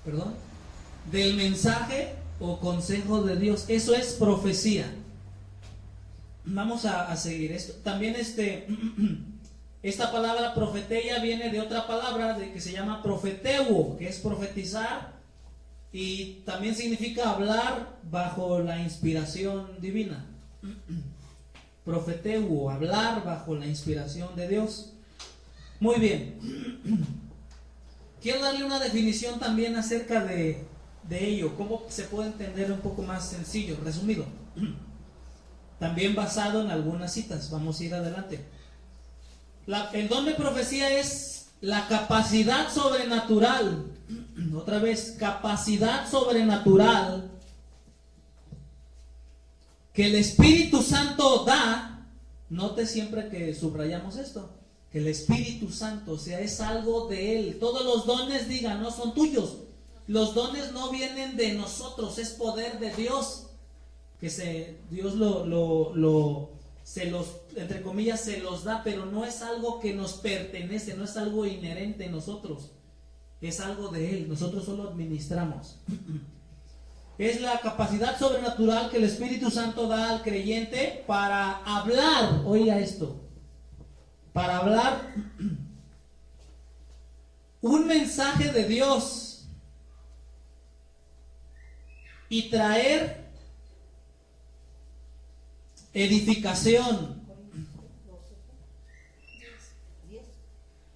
perdón, del mensaje o consejo de Dios. Eso es profecía. Vamos a seguir esto. También esta palabra profetía viene de otra palabra que se llama profeteuo, que es profetizar, y también significa hablar bajo la inspiración divina. Profeteuo, hablar bajo la inspiración de Dios. Muy bien. Quiero darle una definición también acerca de ello, cómo se puede entender un poco más sencillo, resumido. También basado en algunas citas. Vamos a ir adelante. El don de profecía es la capacidad sobrenatural. Otra vez, capacidad sobrenatural que el Espíritu Santo da. Note siempre que subrayamos esto, que el Espíritu Santo, o sea, es algo de Él. Todos los dones, digan, no son tuyos. Los dones no vienen de nosotros, es poder de Dios. Que Dios se los, entre comillas, se los da, pero no es algo que nos pertenece, no es algo inherente en nosotros. Es algo de Él, nosotros solo administramos. Es la capacidad sobrenatural que el Espíritu Santo da al creyente para hablar, oiga esto, para hablar un mensaje de Dios y traer edificación,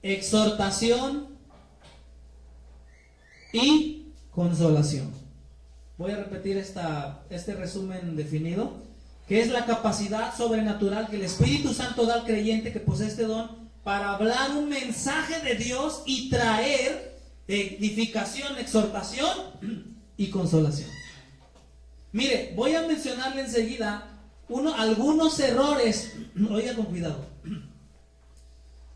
exhortación y consolación. Voy a repetir este resumen definido, que es la capacidad sobrenatural que el Espíritu Santo da al creyente que posee este don para hablar un mensaje de Dios y traer edificación, exhortación y consolación. Mire, voy a mencionarle enseguida algunos errores, oiga con cuidado,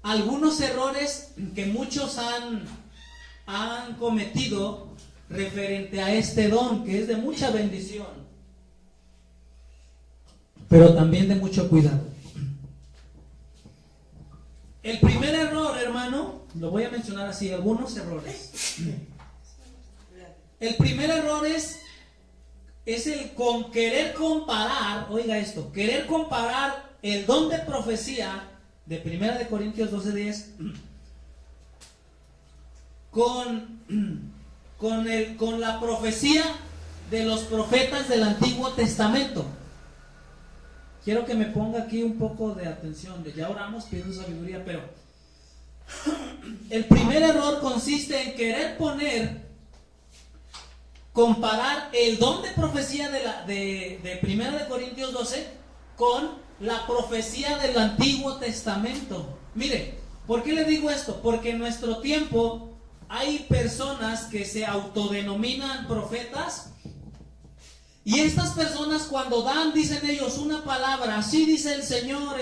algunos errores que muchos han cometido referente a este don, que es de mucha bendición, pero también de mucho cuidado. El primer error, hermano, lo voy a mencionar así, algunos errores. El primer error es el con querer comparar, oiga esto, querer comparar el don de profecía de 1 de Corintios 12:10 con la profecía de los profetas del Antiguo Testamento. Quiero que me ponga aquí un poco de atención. Ya oramos pidiendo sabiduría, pero el primer error consiste en querer comparar el don de profecía de 1 de Corintios 12 con la profecía del Antiguo Testamento. Mire, ¿por qué le digo esto? Porque en nuestro tiempo hay personas que se autodenominan profetas, y estas personas cuando dicen ellos una palabra, así dice el Señor,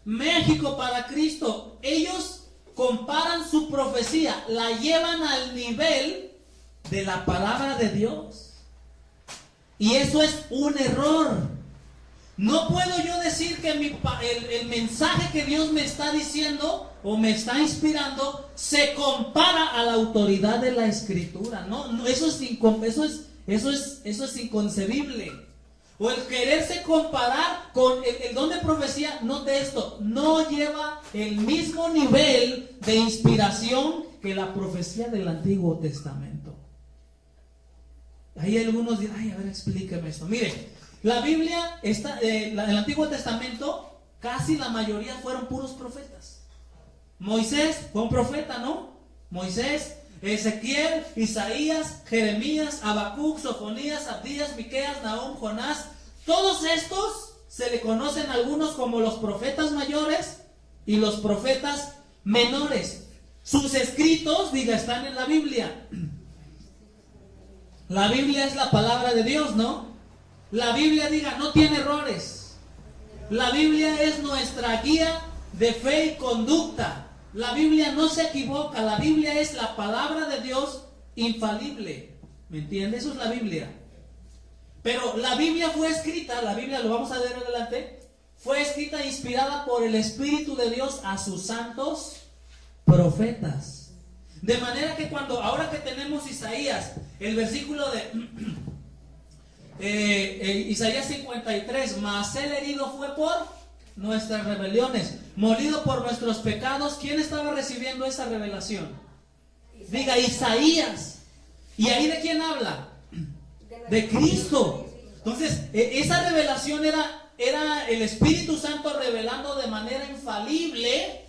México para Cristo, ellos comparan su profecía, la llevan al nivel de la palabra de Dios, y eso es un error. No puedo yo decir que el mensaje que Dios me está diciendo o me está inspirando se compara a la autoridad de la Escritura. No, eso es inconcebible. O el quererse comparar con el don de profecía, note esto, no lleva el mismo nivel de inspiración que la profecía del Antiguo Testamento. Ahí algunos dirán, a ver, explíqueme esto. Mire, la Biblia, el Antiguo Testamento, casi la mayoría fueron puros profetas. Moisés fue un profeta, ¿no? Moisés, Ezequiel, Isaías, Jeremías, Habacuc, Sofonías, Abdías, Miqueas, Nahum, Jonás. Todos estos se le conocen algunos como los profetas mayores y los profetas menores. Sus escritos, están en la Biblia. La Biblia es la palabra de Dios, ¿no? La Biblia, no tiene errores. La Biblia es nuestra guía de fe y conducta. La Biblia no se equivoca. La Biblia es la palabra de Dios infalible. ¿Me entiende? Eso es la Biblia. Pero la Biblia fue escrita, la Biblia lo vamos a ver adelante, fue escrita e inspirada por el Espíritu de Dios a sus santos profetas. De manera que ahora que tenemos Isaías, el versículo de Isaías 53, mas él herido fue por nuestras rebeliones, molido por nuestros pecados. ¿Quién estaba recibiendo esa revelación? Diga, Isaías. ¿Y ahí de quién habla? De Cristo. Entonces, esa revelación era el Espíritu Santo revelando de manera infalible,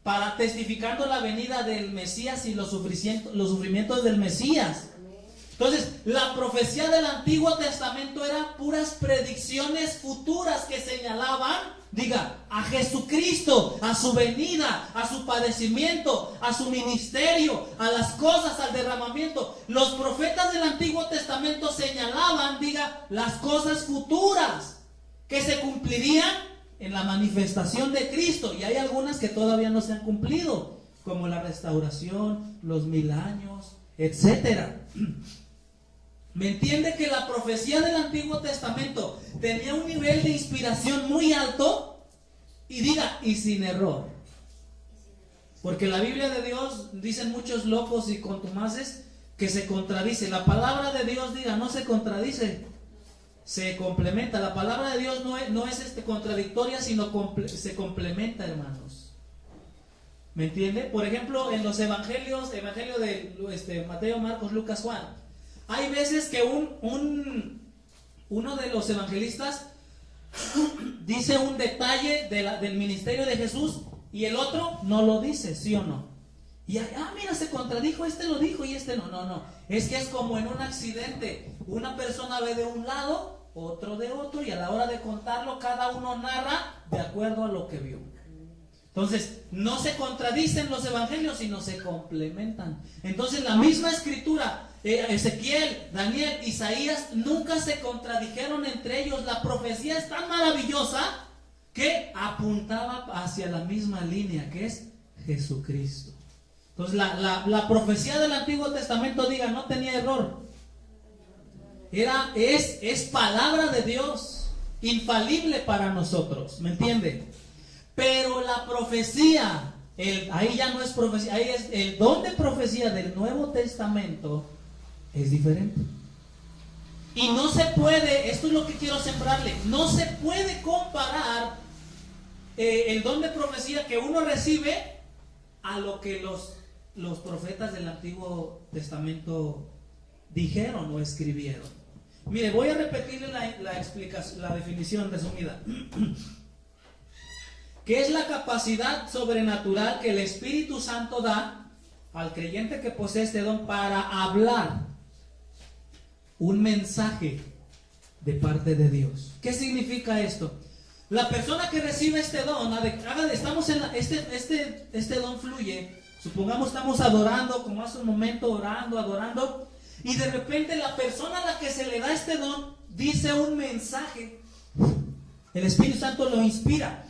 para testificando la venida del Mesías y los sufrimientos del Mesías. Entonces, la profecía del Antiguo Testamento era puras predicciones futuras que señalaban, diga, a Jesucristo, a su venida, a su padecimiento, a su ministerio, a las cosas, al derramamiento. Los profetas del Antiguo Testamento señalaban, diga, las cosas futuras que se cumplirían en la manifestación de Cristo, y hay algunas que todavía no se han cumplido, como la restauración, los 1000 años, etcétera. ¿Me entiende que la profecía del Antiguo Testamento tenía un nivel de inspiración muy alto? Y diga, y sin error. Porque la Biblia de Dios, dicen muchos locos y contumaces, que se contradice. La palabra de Dios, diga, no se contradice, se complementa. La palabra de Dios no es contradictoria, sino se complementa, hermanos. ¿Me entiende? Por ejemplo, en los evangelios, evangelio de Mateo, Marcos, Lucas, Juan, hay veces que uno de los evangelistas dice un detalle del ministerio de Jesús y el otro no lo dice, ¿sí o no? Y mira, se contradijo, este lo dijo y este no. No, es que es como en un accidente. Una persona ve de un lado, otro de otro, y a la hora de contarlo, cada uno narra de acuerdo a lo que vio. Entonces, no se contradicen los evangelios, sino se complementan. Entonces, la misma escritura, Ezequiel, Daniel, Isaías, nunca se contradijeron entre ellos. La profecía es tan maravillosa que apuntaba hacia la misma línea, que es Jesucristo. Entonces, la profecía del Antiguo Testamento, diga, no tenía error. Es palabra de Dios, infalible para nosotros, ¿me entiende? Pero la profecía, ahí ya no es profecía, ahí es el don de profecía del Nuevo Testamento, es diferente. Y no se puede, esto es lo que quiero sembrarle, no se puede comparar el don de profecía que uno recibe a lo que los profetas del Antiguo Testamento dijeron o escribieron. Mire, voy a repetirle la explicación, la definición resumida. Que es la capacidad sobrenatural que el Espíritu Santo da al creyente que posee este don para hablar un mensaje de parte de Dios. ¿Qué significa esto? La persona que recibe este don, estamos en este don fluye. Supongamos estamos adorando, como hace un momento, adorando, y de repente la persona a la que se le da este don dice un mensaje. El Espíritu Santo lo inspira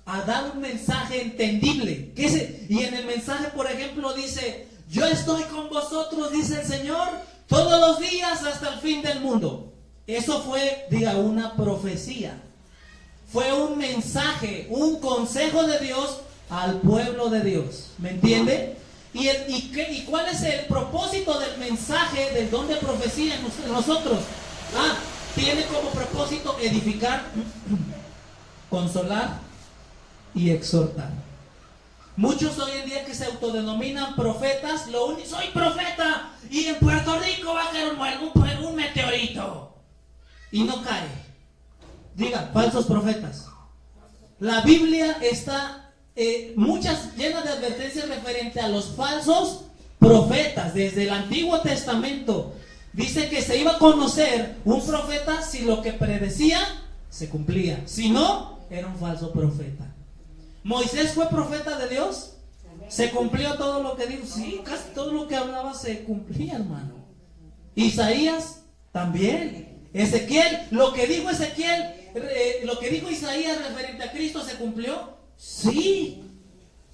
a dar un mensaje entendible. Y en el mensaje, por ejemplo, dice: yo estoy con vosotros, dice el Señor, todos los días hasta el fin del mundo. Eso fue, diga, una profecía. Fue un mensaje, un consejo de Dios al pueblo de Dios. ¿Me entiende? ¿Y cuál es el propósito del mensaje del don de profecía en nosotros? Tiene como propósito edificar, consolar y exhortar. Muchos hoy en día que se autodenominan profetas, soy profeta y en Puerto Rico va a caer un meteorito y no cae. Diga, falsos profetas. La Biblia está llena de advertencias referente a los falsos profetas. Desde el Antiguo Testamento dice que se iba a conocer un profeta si lo que predecía se cumplía, si no, era un falso profeta. Moisés fue profeta de Dios, se cumplió todo lo que dijo. Sí, casi todo lo que hablaba se cumplía, hermano. Isaías también. Ezequiel, lo que dijo Isaías referente a Cristo se cumplió. Sí,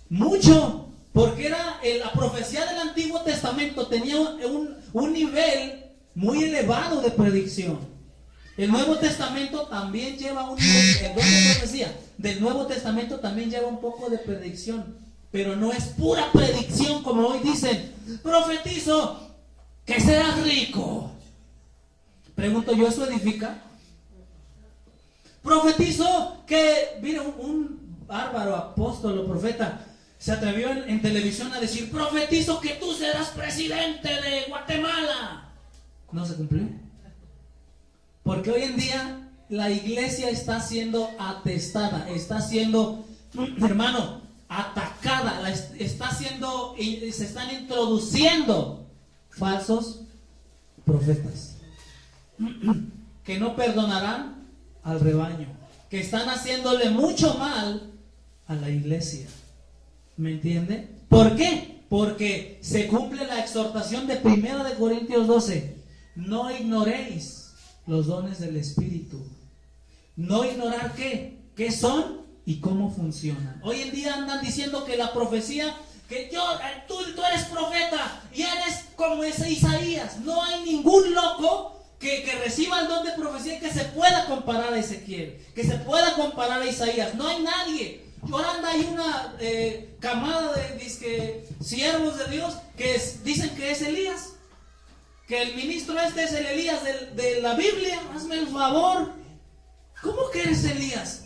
mucho, porque la profecía del Antiguo Testamento tenía un nivel muy elevado de predicción. El Nuevo Testamento también lleva un el don de profecía del Nuevo Testamento también lleva un poco de predicción, pero no es pura predicción como hoy dicen. Profetizo que serás rico. Pregunto yo, ¿eso edifica? Profetizo que, mire, un bárbaro apóstol o profeta se atrevió en televisión a decir: profetizo que tú serás presidente de Guatemala. No se cumplió. Porque hoy en día la iglesia está siendo atestada, está siendo, hermano, atacada, está siendo, se están introduciendo falsos profetas que no perdonarán al rebaño, que están haciéndole mucho mal a la iglesia. ¿Me entiende? ¿Por qué? Porque se cumple la exhortación de 1 de Corintios 12. No ignoréis los dones del Espíritu. No ignorar qué son y cómo funcionan. Hoy en día andan diciendo que la profecía, que tú eres profeta y eres como ese Isaías. No hay ningún loco que reciba el don de profecía que se pueda comparar a Ezequiel, que se pueda comparar a Isaías. No hay nadie. Ahora anda hay una camada de siervos de Dios que dicen que es Elías, que el ministro es el Elías de la Biblia. Hazme el favor, ¿cómo que eres Elías?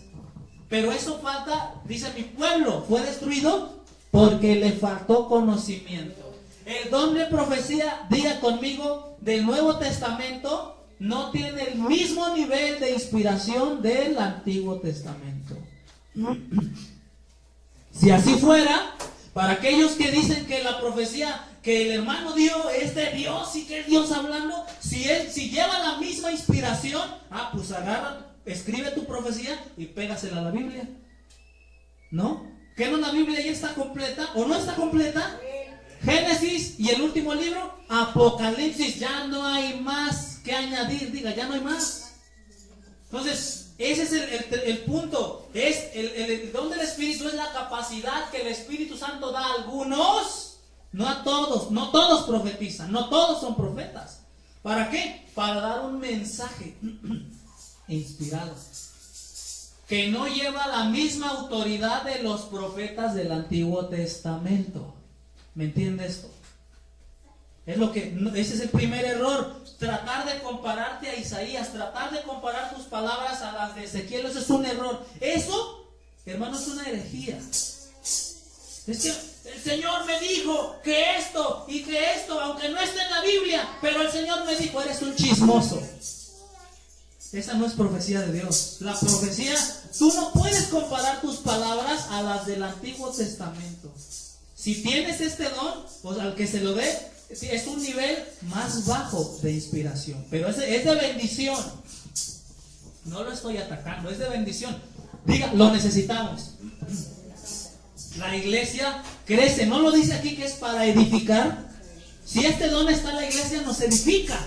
Pero eso falta, dice: mi pueblo fue destruido porque le faltó conocimiento. El don de profecía, diga conmigo, del Nuevo Testamento no tiene el mismo nivel de inspiración del Antiguo Testamento. Si así fuera, para aquellos que dicen que la profecía que el hermano dio es de Dios y que es Dios hablando, si lleva la misma inspiración, pues agarra, escribe tu profecía y pégasela a la Biblia. ¿No? ¿Que no la Biblia ya está completa o no está completa? Génesis y el último libro, Apocalipsis, ya no hay más que añadir, diga, ya no hay más. Entonces, ese es el punto. El don del Espíritu es la capacidad que el Espíritu Santo da a algunos, no a todos. No todos profetizan, no todos son profetas. ¿Para qué? Para dar un mensaje inspirado que no lleva la misma autoridad de los profetas del Antiguo Testamento. ¿Me entiende esto? Ese es el primer error. Tratar de compararte a Isaías, tratar de comparar tus palabras a las de Ezequiel, eso es un error. Eso, hermano, es una herejía. Es que el Señor me dijo que esto y que esto, aunque no esté en la Biblia, pero el Señor me dijo: eres un chismoso. Esa no es profecía de Dios. La profecía, tú no puedes comparar tus palabras a las del Antiguo Testamento. Si tienes este don, pues al que se lo dé, es un nivel más bajo de inspiración, pero es de bendición. No lo estoy atacando, es de bendición. Diga, lo necesitamos. La iglesia crece, no lo dice aquí que es para edificar. Si este don está en la iglesia, nos edifica,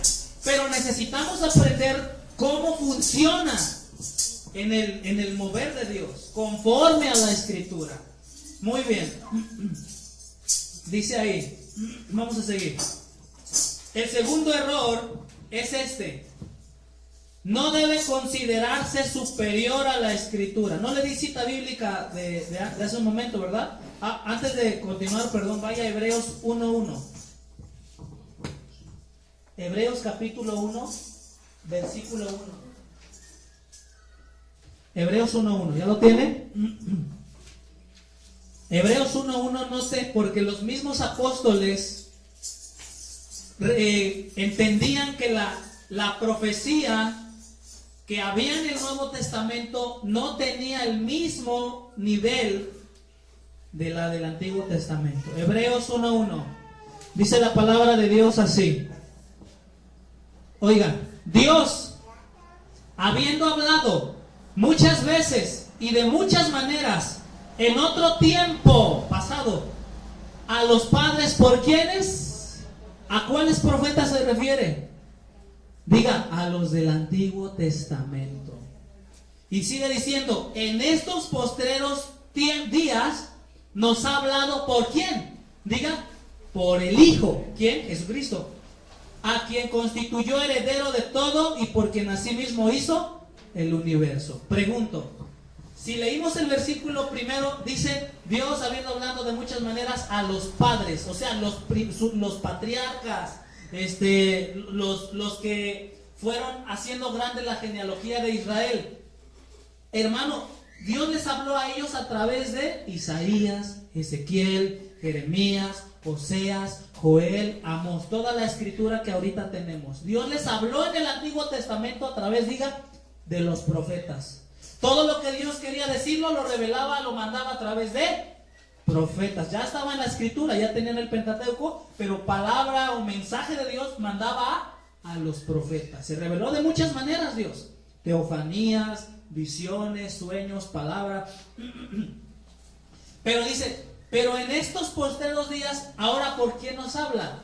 pero necesitamos aprender cómo funciona en el mover de Dios, conforme a la Escritura. Muy bien. Dice ahí, vamos a seguir. El segundo error es este: no debe considerarse superior a la Escritura. No le di cita bíblica de hace un momento, ¿verdad? Antes de continuar, vaya a Hebreos 1:1. Hebreos capítulo 1, versículo 1. Hebreos 1:1, ¿ya lo tiene? Hebreos 1:1, no sé, porque los mismos apóstoles entendían que la profecía que había en el Nuevo Testamento no tenía el mismo nivel de la del Antiguo Testamento. Hebreos 1:1 dice la palabra de Dios así. Oigan, Dios, habiendo hablado muchas veces y de muchas maneras en otro tiempo pasado a los padres, ¿por quiénes? ¿A cuáles profetas se refiere? Diga, a los del Antiguo Testamento. Y sigue diciendo: en estos postreros días nos ha hablado, ¿por quién? Diga, por el Hijo. ¿Quién? Jesucristo. a quien constituyó heredero de todo y por quien asimismo hizo el universo. Pregunto, si leímos el versículo primero, dice Dios habiendo hablado de muchas maneras a los padres, o sea, los patriarcas, los que fueron haciendo grande la genealogía de Israel. Hermano, Dios les habló a ellos a través de Isaías, Ezequiel, Jeremías, Oseas, Joel, Amós, toda la escritura que ahorita tenemos. Dios les habló en el Antiguo Testamento a través, de los profetas. Todo lo que Dios quería decirlo, lo revelaba, lo mandaba a través de profetas. Ya estaba en la escritura, ya tenían el Pentateuco, pero palabra o mensaje de Dios mandaba a los profetas. Se reveló de muchas maneras Dios. Teofanías, visiones, sueños, palabra. Pero dice, pero en estos postreros días, ahora ¿por qué nos habla?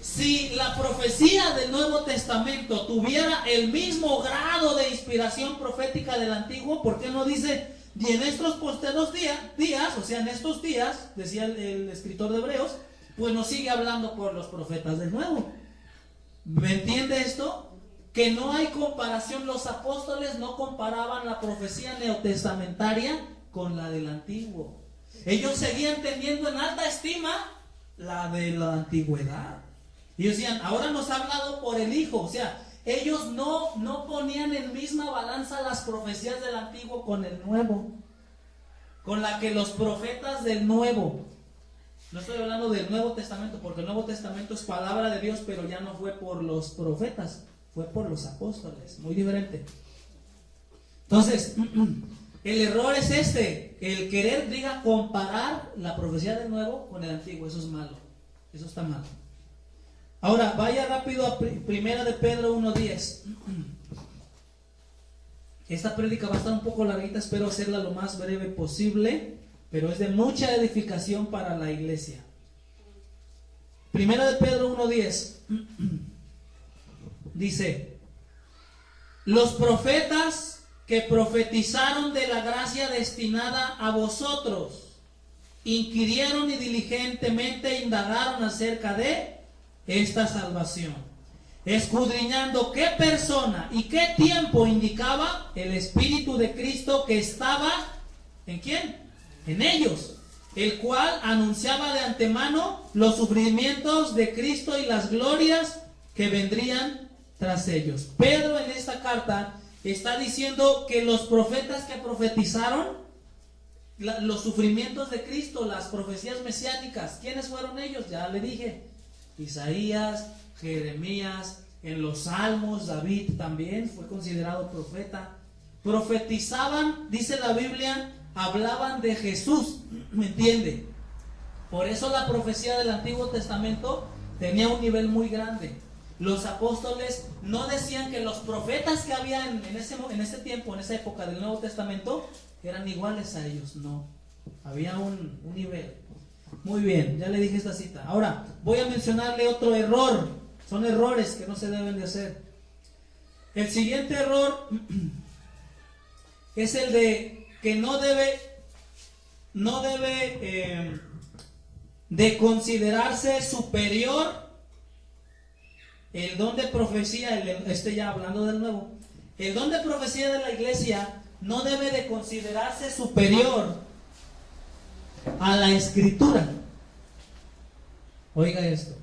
Si la profecía del Nuevo Testamento tuviera el mismo grado de inspiración profética del Antiguo, ¿por qué no dice, y en estos postreros días, o sea, en estos días, decía el escritor de Hebreos, pues nos sigue hablando por los profetas del Nuevo? ¿Me entiende esto? Que no hay comparación. Los apóstoles no comparaban la profecía neotestamentaria con la del Antiguo. Ellos seguían teniendo en alta estima la de la antigüedad. Y decían, ahora nos ha hablado por el Hijo. O sea, ellos no ponían en misma balanza las profecías del Antiguo con el Nuevo, con la que los profetas del Nuevo. No estoy hablando del Nuevo Testamento, porque el Nuevo Testamento es palabra de Dios, pero ya no fue por los profetas, fue por los apóstoles. Muy diferente. Entonces, el error es el querer, comparar la profecía del Nuevo con el Antiguo. Eso es malo, eso está mal. Ahora, vaya rápido a Primera de Pedro 1:10. Esta prédica va a estar un poco larguita, espero hacerla lo más breve posible, pero es de mucha edificación para la iglesia. Primera de Pedro 1:10 dice: los profetas que profetizaron de la gracia destinada a vosotros inquirieron y diligentemente indagaron acerca de esta salvación, escudriñando qué persona y qué tiempo indicaba el Espíritu de Cristo que estaba ¿en quién? En ellos, el cual anunciaba de antemano los sufrimientos de Cristo y las glorias que vendrían tras ellos. Pedro en esta carta está diciendo que los profetas que profetizaron los sufrimientos de Cristo, las profecías mesiánicas, ¿quiénes fueron ellos? Ya le dije, Isaías, Jeremías, en los Salmos, David también fue considerado profeta. Profetizaban, dice la Biblia, hablaban de Jesús, ¿me entiende? Por eso la profecía del Antiguo Testamento tenía un nivel muy grande. Los apóstoles no decían que los profetas que había en ese tiempo, en esa época del Nuevo Testamento, eran iguales a ellos, no. Había un nivel. Muy bien, ya le dije esta cita. Ahora, voy a mencionarle otro error. Son errores que no se deben de hacer. El siguiente error es el de que no debe de considerarse superior el don de profecía, ya hablando del nuevo, el don de profecía de la iglesia no debe de considerarse superior a la escritura. Oiga esto.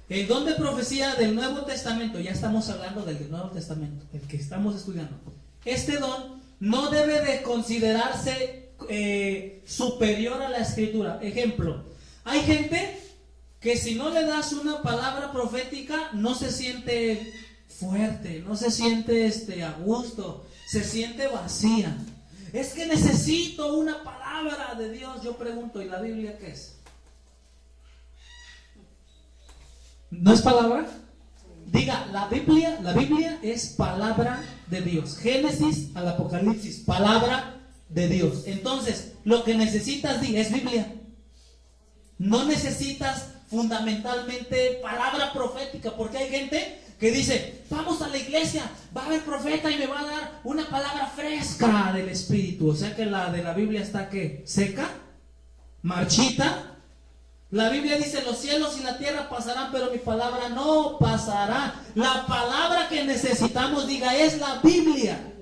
El don de profecía del Nuevo Testamento, ya estamos hablando del Nuevo Testamento, el que estamos estudiando. Este don no debe de considerarse superior a la escritura. Ejemplo, hay gente que si no le das una palabra profética no se siente fuerte, no se siente a gusto, se siente vacía. Es que necesito una palabra de Dios. Yo pregunto, ¿y la Biblia qué es? ¿No es palabra? Diga, la Biblia es palabra de Dios. Génesis al Apocalipsis, palabra de Dios. Entonces, lo que necesitas es Biblia. No necesitas fundamentalmente palabra profética, porque hay gente que dice, vamos a la iglesia, va a haber profeta y me va a dar una palabra fresca del Espíritu. O sea que la de la Biblia está ¿qué? Seca, marchita. La Biblia dice, los cielos y la tierra pasarán, pero mi palabra no pasará. La palabra que necesitamos, diga, es la Biblia.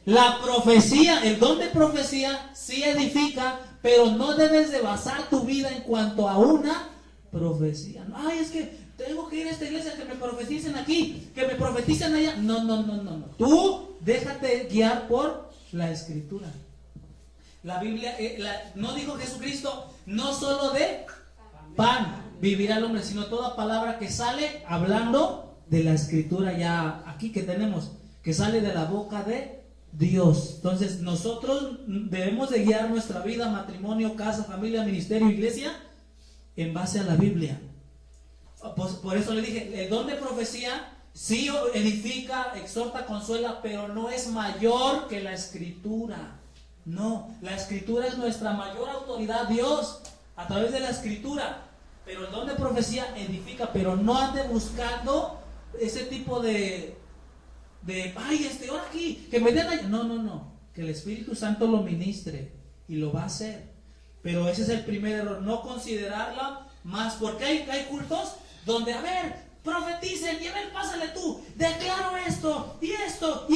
La profecía, el don de profecía, sí edifica, pero no debes de basar tu vida en cuanto a una profecía. Ay, es que tengo que ir a esta iglesia, que me profeticen aquí, que me profeticen allá. No. Tú déjate guiar por la Escritura. La Biblia, no dijo Jesucristo, no solo de pan vivirá el hombre, sino toda palabra que sale hablando de la Escritura ya aquí que tenemos, que sale de la boca de Dios. Entonces nosotros debemos de guiar nuestra vida, matrimonio, casa, familia, ministerio, iglesia, en base a la Biblia. Pues por eso le dije, el don de profecía sí edifica, exhorta, consuela, pero no es mayor que la Escritura. No, la Escritura es nuestra mayor autoridad, Dios, a través de la Escritura. Pero el don de profecía edifica, pero no ande buscando ese tipo de ay, ahora aquí, que me den allá. No, que el Espíritu Santo lo ministre y lo va a hacer. Pero ese es el primer error, no considerarla más, porque hay cultos donde, a ver, profeticen y a ver, pásale tú, declaro esto, y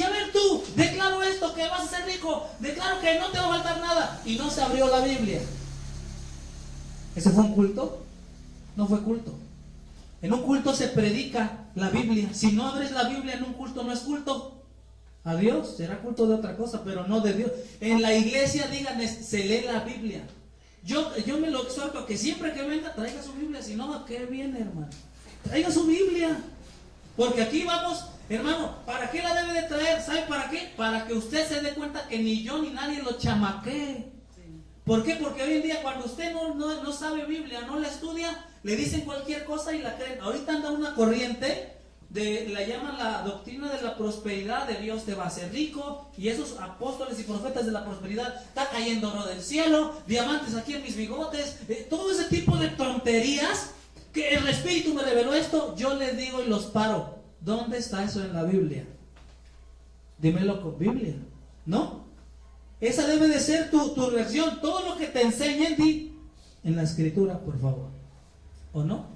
a ver tú, declaro esto, que vas a ser rico, declaro que no te va a faltar nada, y no se abrió la Biblia. ¿Ese fue un culto? No fue culto. En un culto se predica la Biblia. Si no abres la Biblia en un culto, no es culto. A Dios será culto de otra cosa, pero no de Dios. En la iglesia, díganme, se lee la Biblia. Yo me lo exhorto que siempre que venga traiga su Biblia. Si no, ¿qué viene, hermano? Traiga su Biblia. Porque aquí vamos, hermano, ¿para qué la debe de traer? ¿Sabe para qué? Para que usted se dé cuenta que ni yo ni nadie lo chamaquee. ¿Por qué? Porque hoy en día cuando usted no sabe Biblia, no la estudia, le dicen cualquier cosa y la creen. Ahorita anda una corriente, la llaman la doctrina de la prosperidad, de Dios te va a hacer rico, y esos apóstoles y profetas de la prosperidad, está cayendo oro del cielo, diamantes aquí en mis bigotes, todo ese tipo de tonterías, que el Espíritu me reveló esto, yo les digo y los paro. ¿Dónde está eso en la Biblia? Dímelo con Biblia, ¿no? Esa debe de ser tu reacción. Todo lo que te enseñen, di en la Escritura, por favor. ¿O no?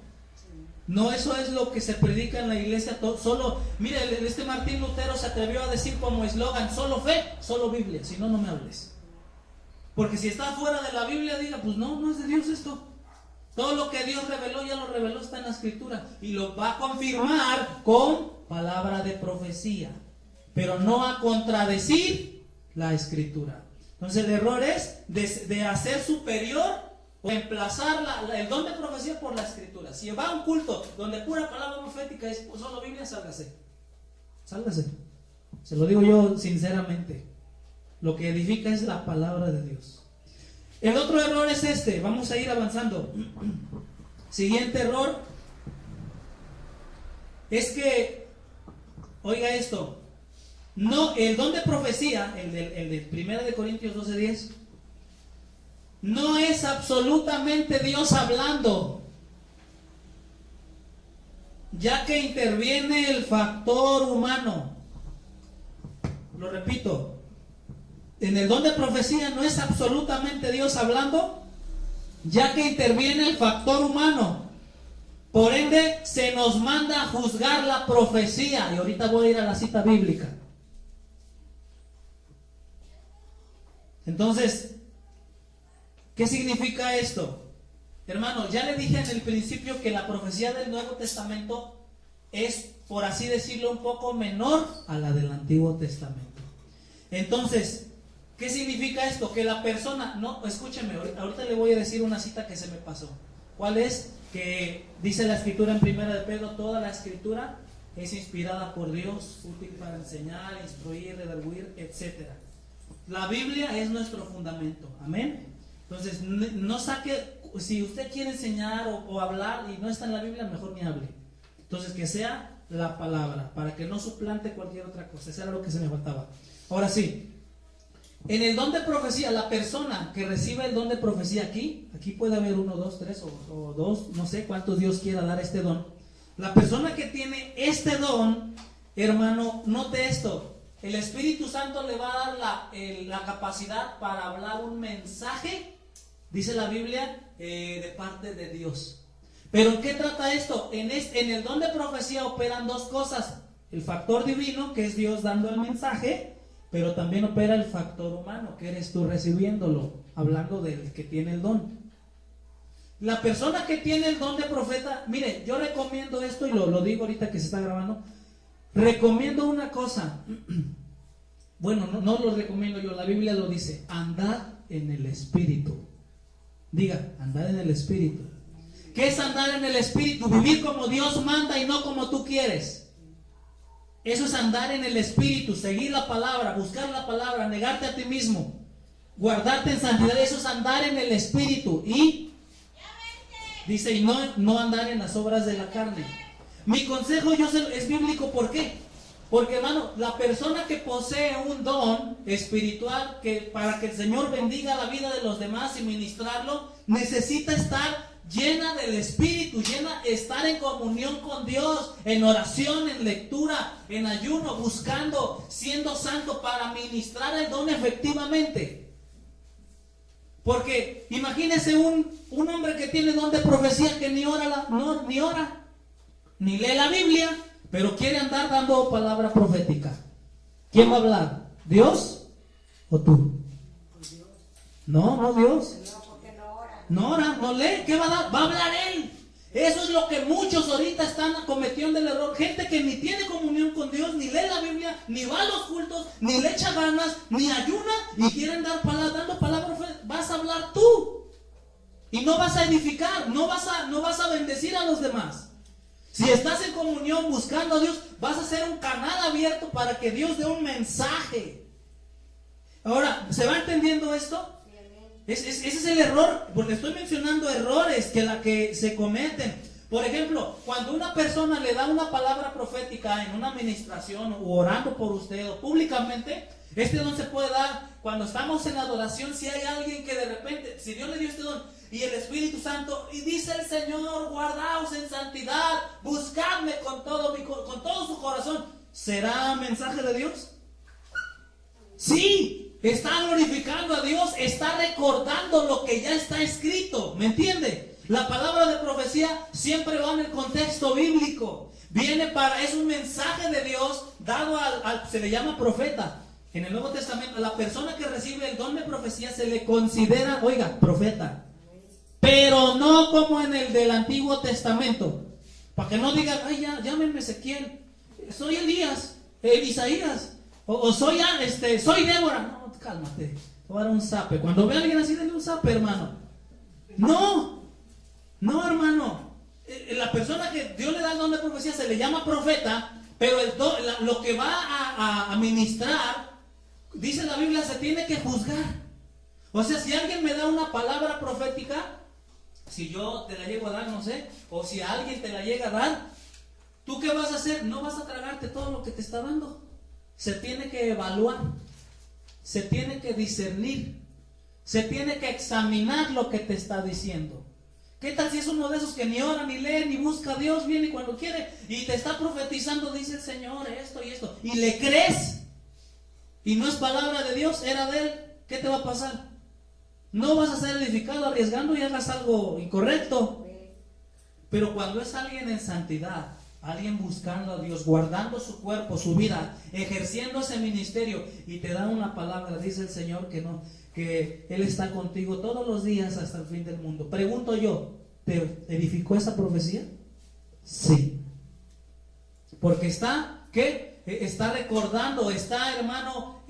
No, eso es lo que se predica en la iglesia. Solo, mire, este Martín Lutero se atrevió a decir como eslogan, solo fe, solo Biblia. Si no, no me hables. Porque si está fuera de la Biblia, diga, pues no es de Dios esto. Todo lo que Dios reveló, ya lo reveló, está en la Escritura. Y lo va a confirmar con palabra de profecía. Pero no a contradecir la Escritura. Entonces el error es de hacer superior o reemplazar el don de profecía por la Escritura. Si va a un culto donde pura palabra profética es solo Biblia, sálgase. Se lo digo yo sinceramente. Lo que edifica es la palabra de Dios. El otro error es este. Vamos a ir avanzando. Siguiente error es que, oiga esto, no, el don de profecía, el de 1 de Corintios 12:10, no es absolutamente Dios hablando, ya que interviene el factor humano. Lo repito, en el don de profecía no es absolutamente Dios hablando, ya que interviene el factor humano. Por ende, se nos manda a juzgar la profecía. Y ahorita voy a ir a la cita bíblica. Entonces, ¿qué significa esto? Hermano, ya le dije en el principio que la profecía del Nuevo Testamento es, por así decirlo, un poco menor a la del Antiguo Testamento. Entonces, ¿qué significa esto? Que la persona, no, escúcheme, ahorita le voy a decir una cita que se me pasó. ¿Cuál es? Que dice la Escritura en 1 de Pedro, toda la Escritura es inspirada por Dios, útil para enseñar, instruir, redarguir, etc. La Biblia es nuestro fundamento, amén. Entonces, no saque, si usted quiere enseñar o hablar y no está en la Biblia, mejor ni hable. Entonces, que sea la palabra, para que no suplante cualquier otra cosa. Eso era lo que se me faltaba. Ahora sí, en el don de profecía, la persona que recibe el don de profecía aquí puede haber 1, 2, 3 o 2, no sé cuántos Dios quiera dar este don. La persona que tiene este don, hermano, note esto. El Espíritu Santo le va a dar la capacidad para hablar un mensaje Dice la Biblia, de parte de Dios. ¿Pero en qué trata esto? En el don de profecía operan dos cosas. El factor divino, que es Dios dando el mensaje, pero también opera el factor humano, que eres tú recibiéndolo, hablando del que tiene el don. La persona que tiene el don de profeta, mire, yo recomiendo esto y lo digo ahorita que se está grabando. Recomiendo una cosa. Bueno, no lo recomiendo yo, la Biblia lo dice: andad en el Espíritu. Diga, andad en el Espíritu. ¿Qué es andar en el Espíritu? Vivir como Dios manda y no como tú quieres. Eso es andar en el Espíritu, seguir la palabra, buscar la palabra, negarte a ti mismo, guardarte en santidad. Eso es andar en el Espíritu. Y dice, y no andar en las obras de la carne. Mi consejo es bíblico. ¿Por qué? Porque, hermano, la persona que posee un don espiritual, que para que el Señor bendiga la vida de los demás y ministrarlo, necesita estar llena del Espíritu, estar en comunión con Dios, en oración, en lectura, en ayuno, buscando, siendo santo para ministrar el don efectivamente. Porque imagínese un hombre que tiene don de profecía, que ni ora, ni lee la Biblia, pero quiere andar dando palabra profética. ¿Quién va a hablar? ¿Dios o tú? No Dios. No ora, no lee. ¿Qué va a dar? Va a hablar él. Eso es lo que muchos ahorita están cometiendo el error. Gente que ni tiene comunión con Dios, ni lee la Biblia, ni va a los cultos, ni le echa ganas, ni ayuna, y quieren dando palabra. Vas a hablar tú y no vas a edificar, no vas a bendecir a los demás. Si estás en comunión buscando a Dios, vas a ser un canal abierto para que Dios dé un mensaje. Ahora, ¿se va entendiendo esto? Ese es el error, porque estoy mencionando errores que se cometen. Por ejemplo, cuando una persona le da una palabra profética en una administración o orando por usted o públicamente, este don se puede dar cuando estamos en adoración. Si hay alguien que de repente, si Dios le dio este don y el Espíritu Santo, y dice el Señor, guardaos en santidad, buscadme con todo su corazón, ¿será mensaje de Dios? Sí. Está glorificando a Dios, está recordando lo que ya está escrito, ¿me entiende? La palabra de profecía siempre va en el contexto bíblico. Es un mensaje de Dios dado se le llama profeta. En el Nuevo Testamento, a la persona que recibe el don de profecía se le considera, profeta. Pero no como en el del Antiguo Testamento. Para que no digan, llámenme Ezequiel, soy Elías, Isaías, o soy Débora. No, cálmate, te voy a dar un zape. Cuando ve a alguien así, denle un zape, hermano. No, hermano. La persona que Dios le da el don de profecía se le llama profeta, pero lo que va a ministrar, dice la Biblia, se tiene que juzgar. O sea, si alguien me da una palabra profética, si yo te la llego a dar, no sé, o si a alguien te la llega a dar, ¿tú qué vas a hacer? No vas a tragarte todo lo que te está dando. Se tiene que evaluar, se tiene que discernir, se tiene que examinar lo que te está diciendo. ¿Qué tal si es uno de esos que ni ora, ni lee, ni busca a Dios, viene cuando quiere y te está profetizando, dice el Señor esto y esto, y le crees y no es palabra de Dios, era de él? ¿Qué te va a pasar? No vas a ser edificado arriesgando y hagas algo incorrecto. Pero cuando es alguien en santidad, alguien buscando a Dios, guardando su cuerpo, su vida, ejerciendo ese ministerio, y te da una palabra, dice el Señor que Él está contigo todos los días hasta el fin del mundo. Pregunto yo, ¿te edificó esa profecía? Sí. Porque está recordando, hermano,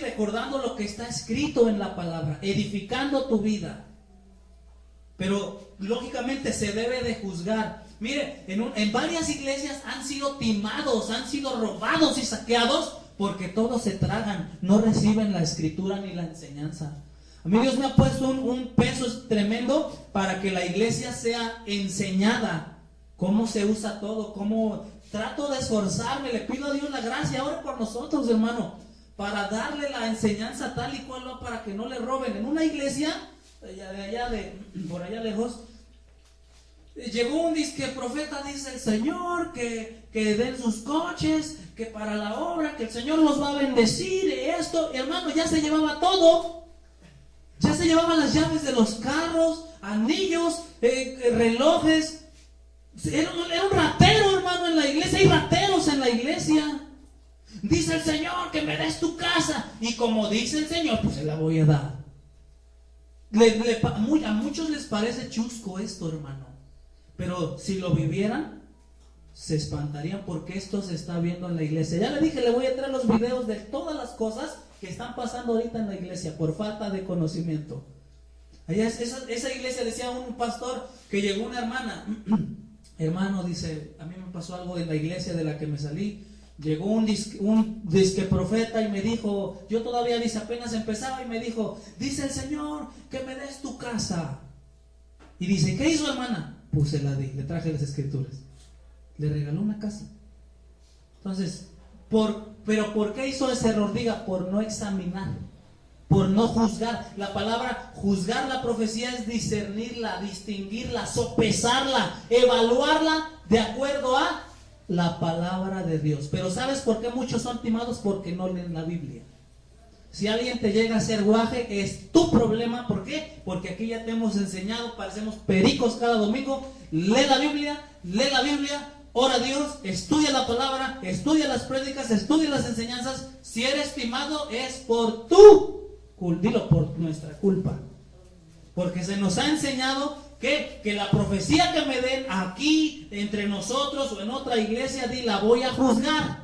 recordando lo que está escrito en la palabra, edificando tu vida. Pero lógicamente se debe de juzgar. Mire, en varias iglesias han sido timados, han sido robados y saqueados porque todos se tragan, no reciben la escritura ni la enseñanza. A mí Dios me ha puesto un peso tremendo para que la iglesia sea enseñada, cómo se usa todo, cómo trato de esforzarme, le pido a Dios la gracia ahora por nosotros, hermano, para darle la enseñanza tal y cual va, para que no le roben. En una iglesia, por allá lejos, llegó un disque profeta, dice el Señor, que den sus coches, que para la obra, que el Señor los va a bendecir, esto, hermano, ya se llevaba todo. Ya se se llevaba las llaves de los carros, anillos, relojes. Era un ratero, hermano, en la iglesia. Hay rateros en la iglesia. Dice el Señor que me des tu casa. Y como dice el Señor, pues se la voy a dar. A muchos les parece chusco esto, hermano. Pero si lo vivieran, se espantarían, porque esto se está viendo en la iglesia. Ya le dije, le voy a traer los videos de todas las cosas que están pasando ahorita en la iglesia por falta de conocimiento. Allá esa iglesia, decía un pastor que llegó una hermana. Hermano, dice, a mí me pasó algo en la iglesia de la que me salí. Llegó un disque profeta y me dijo, yo todavía, dice, apenas empezaba, y me dijo, dice el Señor que me des tu casa. Y dice, ¿qué hizo, hermana? Pues se la di, le traje las escrituras. Le regaló una casa. Entonces, pero ¿por qué hizo ese error? Diga, por no examinar, por no juzgar. La palabra juzgar la profecía es discernirla, distinguirla, sopesarla, evaluarla de acuerdo a la palabra de Dios. Pero ¿sabes por qué muchos son timados? Porque no leen la Biblia. Si alguien te llega a hacer guaje, es tu problema. ¿Por qué? Porque aquí ya te hemos enseñado, parecemos pericos cada domingo. Lee la Biblia, ora a Dios, estudia la palabra, estudia las prédicas, estudia las enseñanzas. Si eres timado es por tu culpa, dilo, por nuestra culpa. Porque se nos ha enseñado que la profecía que me den aquí, entre nosotros o en otra iglesia, la voy a juzgar.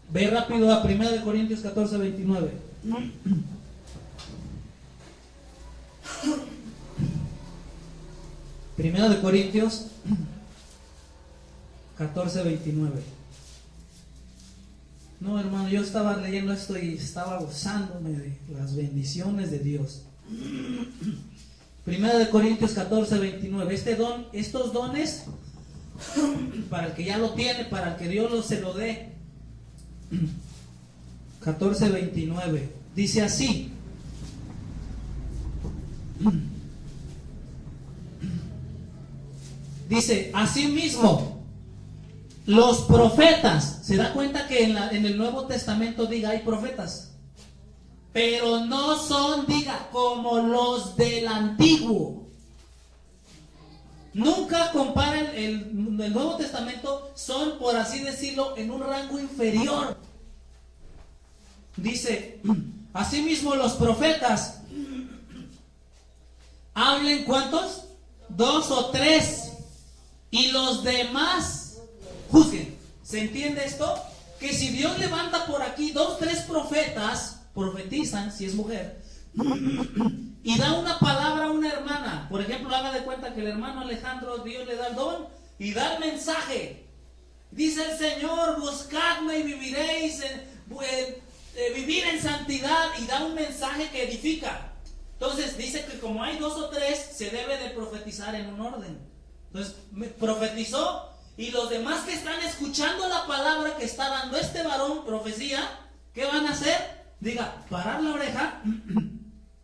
Ve rápido a 1 Corintios 14, 29. Primero de Corintios 14, 29. No, hermano, yo estaba leyendo esto y estaba gozándome de las bendiciones de Dios. Primero de Corintios 14, 29. Estos dones, para el que ya lo tiene, para el que Dios se lo dé. 14, 29. Dice así. Dice, asimismo, los profetas. ¿Se da cuenta que en el Nuevo Testamento hay profetas? Pero no son, como los del Antiguo. Nunca comparen el Nuevo Testamento, son, por así decirlo, en un rango inferior. Dice, asimismo los profetas, hablen, ¿cuántos? 2 o 3, y los demás juzguen. ¿Se entiende esto? Que si Dios levanta por aquí 2, 3 profetas, profetizan, si es mujer, y da una palabra a una hermana. Por ejemplo, haga de cuenta que el hermano Alejandro, Dios le da el don y da el mensaje. Dice el Señor, buscadme y viviréis, vivir en santidad, y da un mensaje que edifica. Entonces dice que como hay 2 o 3, se debe de profetizar en un orden. Entonces profetizó, y los demás que están escuchando la palabra que está dando este varón, profecía, ¿qué van a hacer? Parar la oreja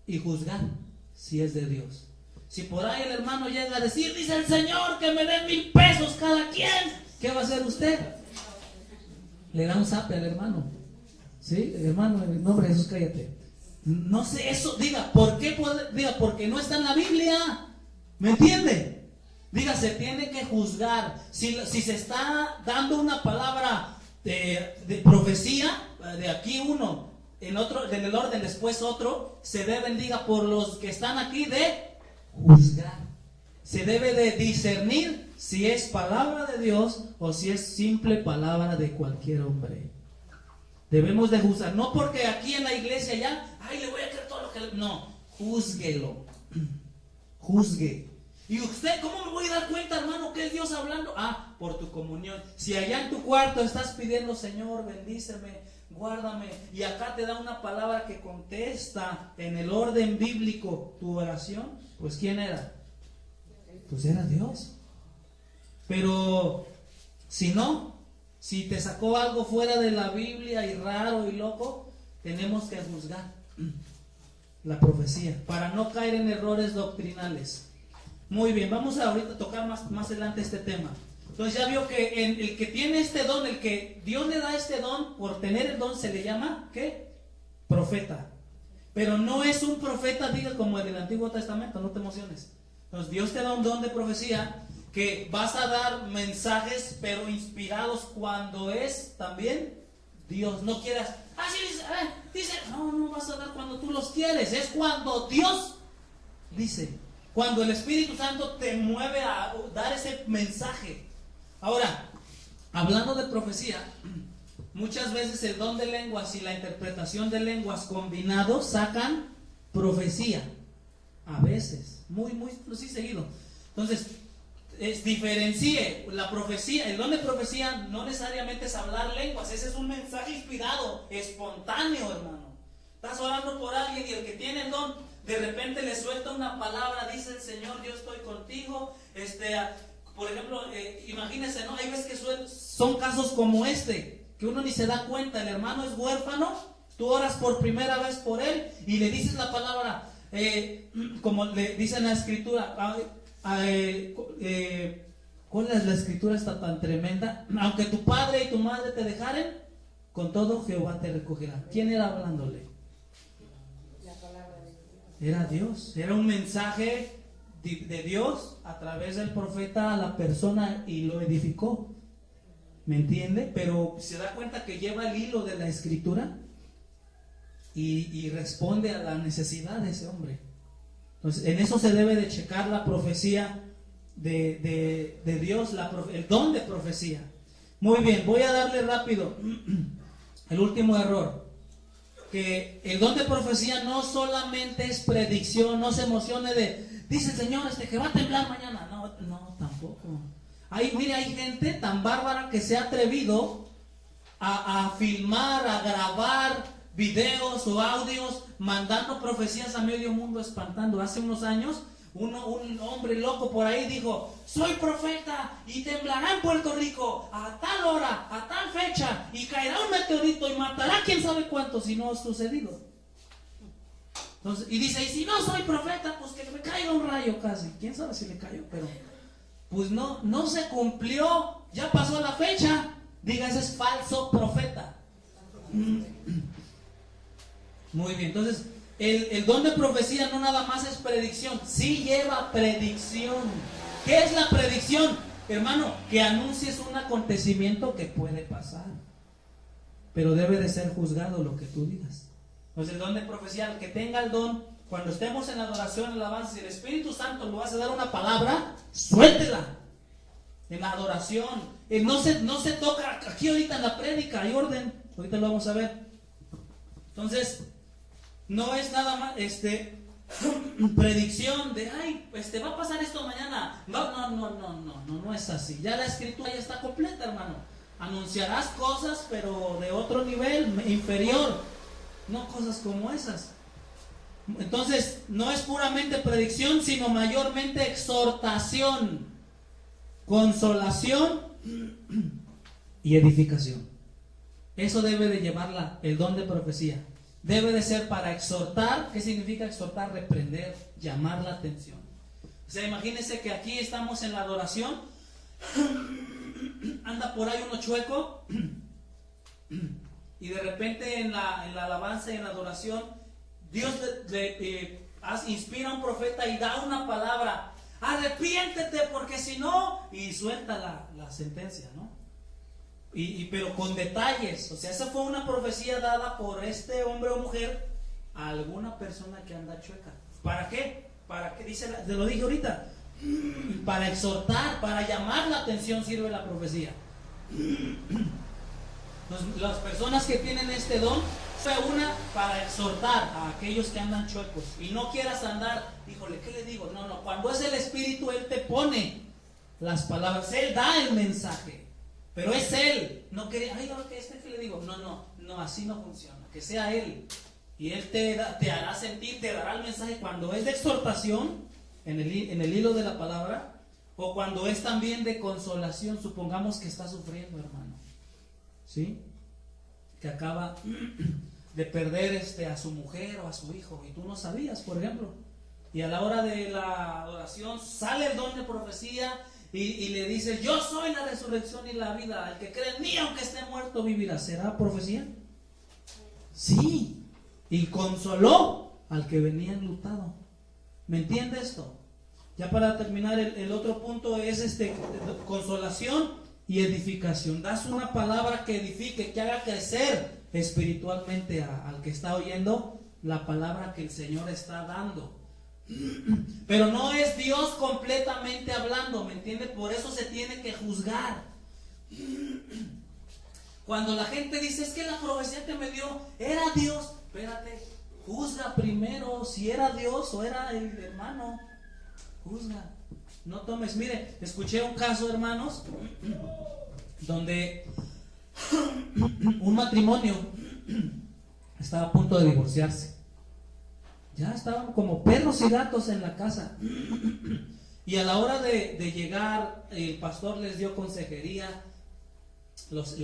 y juzgar si es de Dios. Si por ahí el hermano llega a decir, dice el Señor que me den 1000 pesos cada quien, ¿qué va a hacer usted? Le da un zape al hermano. ¿Sí? Hermano, en el nombre de Jesús, cállate. No sé eso. ¿Por qué? Porque no está en la Biblia. ¿Me entiende? Se tiene que juzgar. Si se está dando una palabra de profecía, de aquí uno, en el orden después otro, se deben, por los que están aquí, de juzgar. Se debe de discernir si es palabra de Dios o si es simple palabra de cualquier hombre. Debemos de juzgar, no porque aquí en la iglesia ya, le voy a creer todo lo que... No, júzguelo. Juzgue. ¿Y usted cómo me voy a dar cuenta, hermano, que es Dios hablando? Por tu comunión. Si allá en tu cuarto estás pidiendo, Señor, bendíceme, guárdame, y acá te da una palabra que contesta en el orden bíblico tu oración, pues ¿quién era? Pues era Dios. Pero si no, si te sacó algo fuera de la Biblia y raro y loco, tenemos que juzgar la profecía para no caer en errores doctrinales. Muy bien, vamos a ahorita tocar más adelante este tema. Entonces ya vio que el que tiene este don, el que Dios le da este don, por tener el don se le llama, ¿qué? Profeta. Pero no es un profeta, diga, como el del Antiguo Testamento, no te emociones. Entonces Dios te da un don de profecía que vas a dar mensajes, pero inspirados cuando es también Dios. No quieras, sí, dice, no vas a dar cuando tú los quieres, es cuando Dios dice, cuando el Espíritu Santo te mueve a dar ese mensaje. Ahora, hablando de profecía, muchas veces el don de lenguas y la interpretación de lenguas combinados sacan profecía. A veces, muy sí seguido. Entonces, diferencie la profecía. El don de profecía no necesariamente es hablar lenguas. Ese es un mensaje inspirado, espontáneo, hermano. Estás orando por alguien y el que tiene el don, de repente le suelta una palabra, dice el Señor, yo estoy contigo. Por ejemplo, imagínense, ¿no? Hay veces que son casos como este, que uno ni se da cuenta. El hermano es huérfano, tú oras por primera vez por él y le dices la palabra, como le dice en la escritura, ¿cuál es la escritura esta tan tremenda? Aunque tu padre y tu madre te dejaren, con todo Jehová te recogerá. ¿Quién era hablándole? La palabra de Dios. Era Dios, era un mensaje de Dios a través del profeta a la persona y lo edificó. ¿Me entiende? Pero se da cuenta que lleva el hilo de la escritura y responde a la necesidad de ese hombre. Entonces, en eso se debe de checar la profecía de Dios, el don de profecía. Muy bien, voy a darle rápido el último error. Que el don de profecía no solamente es predicción, no se emocione dice el Señor que va a temblar mañana. No, tampoco. Mire, hay gente tan bárbara que se ha atrevido a filmar, a grabar videos o audios mandando profecías a medio mundo, espantando. Hace unos años un hombre loco por ahí dijo: soy profeta y temblará en Puerto Rico a tal hora, a tal fecha, y caerá un meteorito y matará quién sabe cuántos, si no ha sucedido. Entonces, y dice: y si no soy profeta, pues que me caiga un rayo casi. Quién sabe si le cayó, pero pues no se cumplió, ya pasó la fecha. Diga, ese es falso profeta. Muy bien, entonces el don de profecía no nada más es predicción, sí lleva predicción. ¿Qué es la predicción? Hermano, que anuncies un acontecimiento que puede pasar, pero debe de ser juzgado lo que tú digas. Entonces el don de profecía, el que tenga el don, cuando estemos en adoración, en alabanza, si el Espíritu Santo lo hace dar una palabra, suéltela en la adoración. No se toca aquí ahorita en la prédica, hay orden, ahorita lo vamos a ver. Entonces, no es nada más predicción de va a pasar esto mañana. No es así. Ya la escritura ya está completa, hermano. Anunciarás cosas, pero de otro nivel, inferior, no cosas como esas. Entonces, no es puramente predicción, sino mayormente exhortación, consolación y edificación. Eso debe de llevarla, el don de profecía. Debe de ser para exhortar. ¿Qué significa exhortar? Reprender, llamar la atención. O sea, imagínense que aquí estamos en la adoración, anda por ahí uno chueco, y de repente en la alabanza y en la adoración, Dios inspira a un profeta y da una palabra: arrepiéntete, porque si no, y suelta la sentencia, ¿no? Pero con detalles. O sea, esa fue una profecía dada por este hombre o mujer a alguna persona que anda chueca. ¿Para qué? Para que dice, te lo dije ahorita, para exhortar, para llamar la atención sirve la profecía. Las personas que tienen este don, fue una para exhortar a aquellos que andan chuecos. Y no quieras andar, híjole, ¿qué le digo? No, cuando es el Espíritu, Él te pone las palabras, Él da el mensaje. Pero es Él, no quería, que le digo, no, así no funciona. Que sea Él, y Él te hará sentir, te dará el mensaje cuando es de exhortación, en el hilo de la palabra, o cuando es también de consolación. Supongamos que está sufriendo, hermano, ¿sí? Que acaba de perder a su mujer o a su hijo, y tú no sabías, por ejemplo, y a la hora de la adoración sale el don de profecía, y le dice: yo soy la resurrección y la vida, el que cree en mí aunque esté muerto vivirá. ¿Será profecía? Sí. Y consoló. al que venía enlutado. ¿Me entiende esto? Ya para terminar, el otro punto es consolación y edificación. Das una palabra que edifique, que haga crecer espiritualmente al que está oyendo la palabra que el Señor está dando. Pero no es Dios completamente hablando, ¿me entiende? Por eso se tiene que juzgar. Cuando la gente dice, es que la profecía que me dio era Dios, espérate, juzga primero si era Dios o era el hermano. Juzga, no tomes. Mire, escuché un caso, hermanos, donde un matrimonio estaba a punto de divorciarse. Ya estaban como perros y gatos en la casa. Y a la hora de llegar, el pastor les dio consejería, los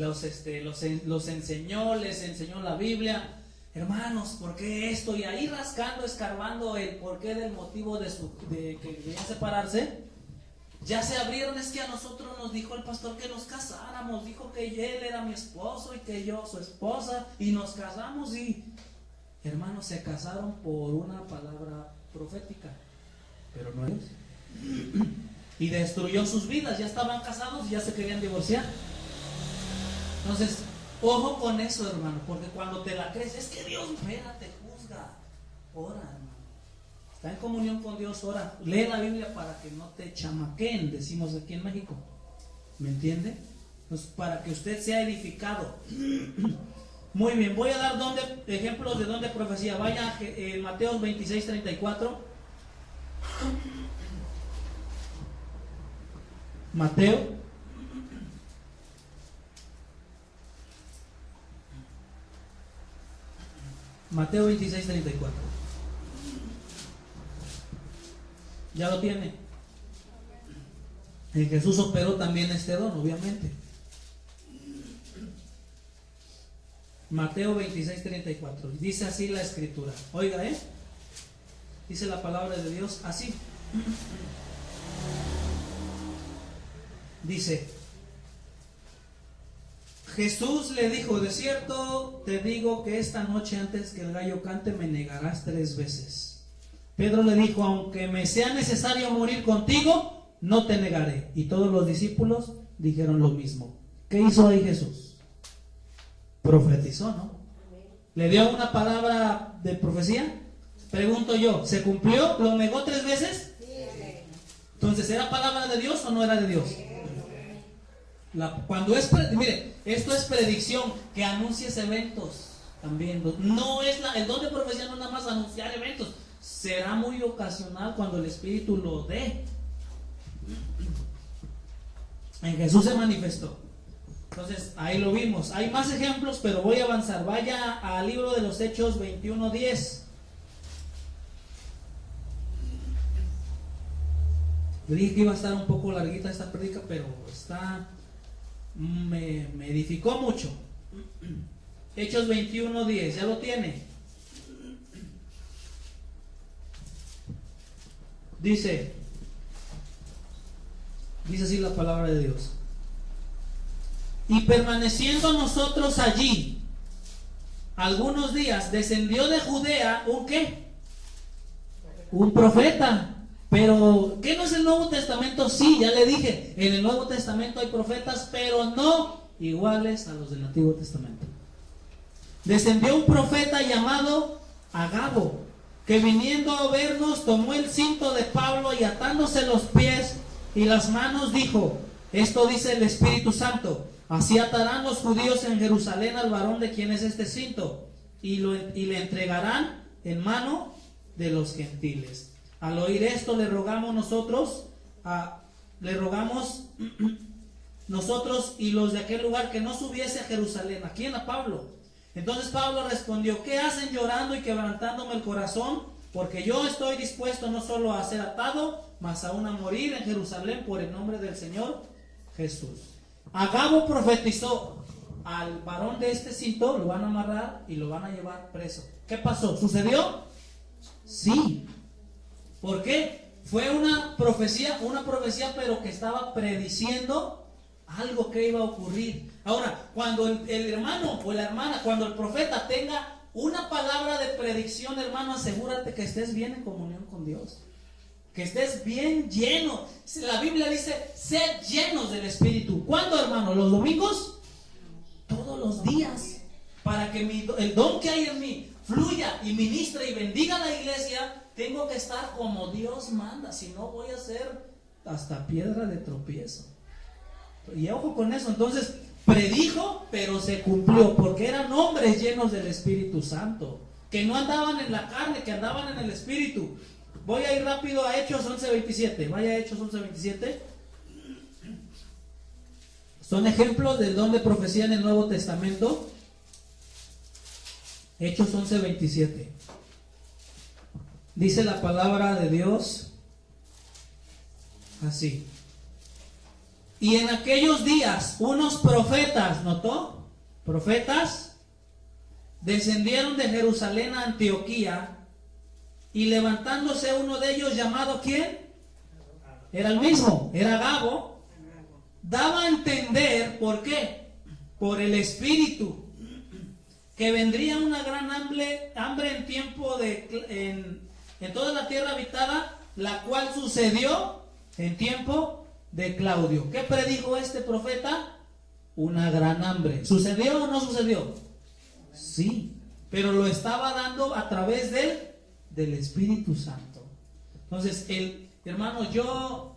enseñó, les enseñó la Biblia. Hermanos, ¿por qué esto? Y ahí rascando, escarbando el porqué del motivo de que querían separarse, ya se abrieron. Es que a nosotros nos dijo el pastor que nos casáramos, dijo que él era mi esposo y que yo su esposa, y nos casamos. Y hermanos, se casaron por una palabra profética, pero no ellos. Y destruyó sus vidas. Ya estaban casados y ya se querían divorciar. Entonces, ojo con eso, hermano, porque cuando te la crees, es que Dios, espérate, juzga, ora, hermano, está en comunión con Dios, ora, lee la Biblia para que no te chamaqueen, decimos aquí en México, ¿me entiende? Pues para que usted sea edificado. Muy bien, voy a dar ejemplos de donde profecía. Vaya a Mateo 26:34. Mateo 26:34. ¿Ya lo tiene? En Jesús operó también este don, obviamente. Mateo 26:34. Dice así la escritura. Oiga, dice la palabra de Dios así. Dice: Jesús le dijo, de cierto te digo que esta noche antes que el gallo cante me negarás 3 veces. Pedro le dijo, aunque me sea necesario morir contigo, no te negaré. Y todos los discípulos dijeron lo mismo. ¿Qué hizo ahí Jesús? Profetizó, ¿no? ¿Le dio una palabra de profecía? Pregunto yo, ¿se cumplió? ¿Lo negó 3 veces? Entonces, ¿era palabra de Dios o no era de Dios? Mire, esto es predicción, que anuncies eventos también. No es el don de profecía, no es nada más anunciar eventos. Será muy ocasional cuando el Espíritu lo dé. En Jesús se manifestó. Entonces, ahí lo vimos. Hay más ejemplos, pero voy a avanzar. Vaya al libro de los Hechos 21:10. Le dije que iba a estar un poco larguita esta prédica, pero me edificó mucho. Hechos 21:10, ¿ya lo tiene? Dice así la palabra de Dios. Y permaneciendo nosotros allí algunos días, descendió de Judea ¿un qué? Un profeta. Pero, ¿qué no es el Nuevo Testamento? Sí, ya le dije, en el Nuevo Testamento hay profetas, pero no iguales a los del Antiguo Testamento. Descendió un profeta llamado Agabo, que viniendo a vernos tomó el cinto de Pablo y atándose los pies y las manos dijo, esto dice el Espíritu Santo, así atarán los judíos en Jerusalén al varón de quien es este cinto y le entregarán en mano de los gentiles. Al oír esto le rogamos nosotros y los de aquel lugar que no subiese a Jerusalén. ¿A quién? A Pablo. Entonces Pablo respondió, ¿qué hacen llorando y quebrantándome el corazón? Porque yo estoy dispuesto no solo a ser atado, mas aún a morir en Jerusalén por el nombre del Señor Jesús. Agabo profetizó, al varón de este cinto lo van a amarrar y lo van a llevar preso. ¿Qué pasó? ¿Sucedió? Sí. ¿Por qué? Fue una profecía, pero que estaba prediciendo algo que iba a ocurrir. Ahora, cuando el hermano o la hermana, cuando el profeta tenga una palabra de predicción, hermano, asegúrate que estés bien en comunión con Dios. Que estés bien lleno. La Biblia dice, sed llenos del Espíritu. ¿Cuándo, hermano? ¿Los domingos? Todos los días. Para que el don que hay en mí fluya y ministre y bendiga a la iglesia, tengo que estar como Dios manda. Si no, voy a ser hasta piedra de tropiezo. Y ojo con eso. Entonces, predijo, pero se cumplió, porque eran hombres llenos del Espíritu Santo, que no andaban en la carne, que andaban en el Espíritu. Voy a ir rápido a Hechos 11:27. Vaya a Hechos 11:27. Son ejemplos del don de profecía en el Nuevo Testamento. Hechos 11:27. Dice la palabra de Dios así: y en aquellos días unos profetas, ¿notó? Profetas descendieron de Jerusalén a Antioquía, y levantándose uno de ellos, llamado ¿quién? Era el mismo, era Agabo, daba a entender, ¿por qué? Por el Espíritu, que vendría una gran hambre en tiempo en toda la tierra habitada, la cual sucedió en tiempo de Claudio. ¿Qué predijo este profeta? Una gran hambre. ¿Sucedió o no sucedió? Sí, pero lo estaba dando a través del Espíritu Santo. Entonces, hermano, yo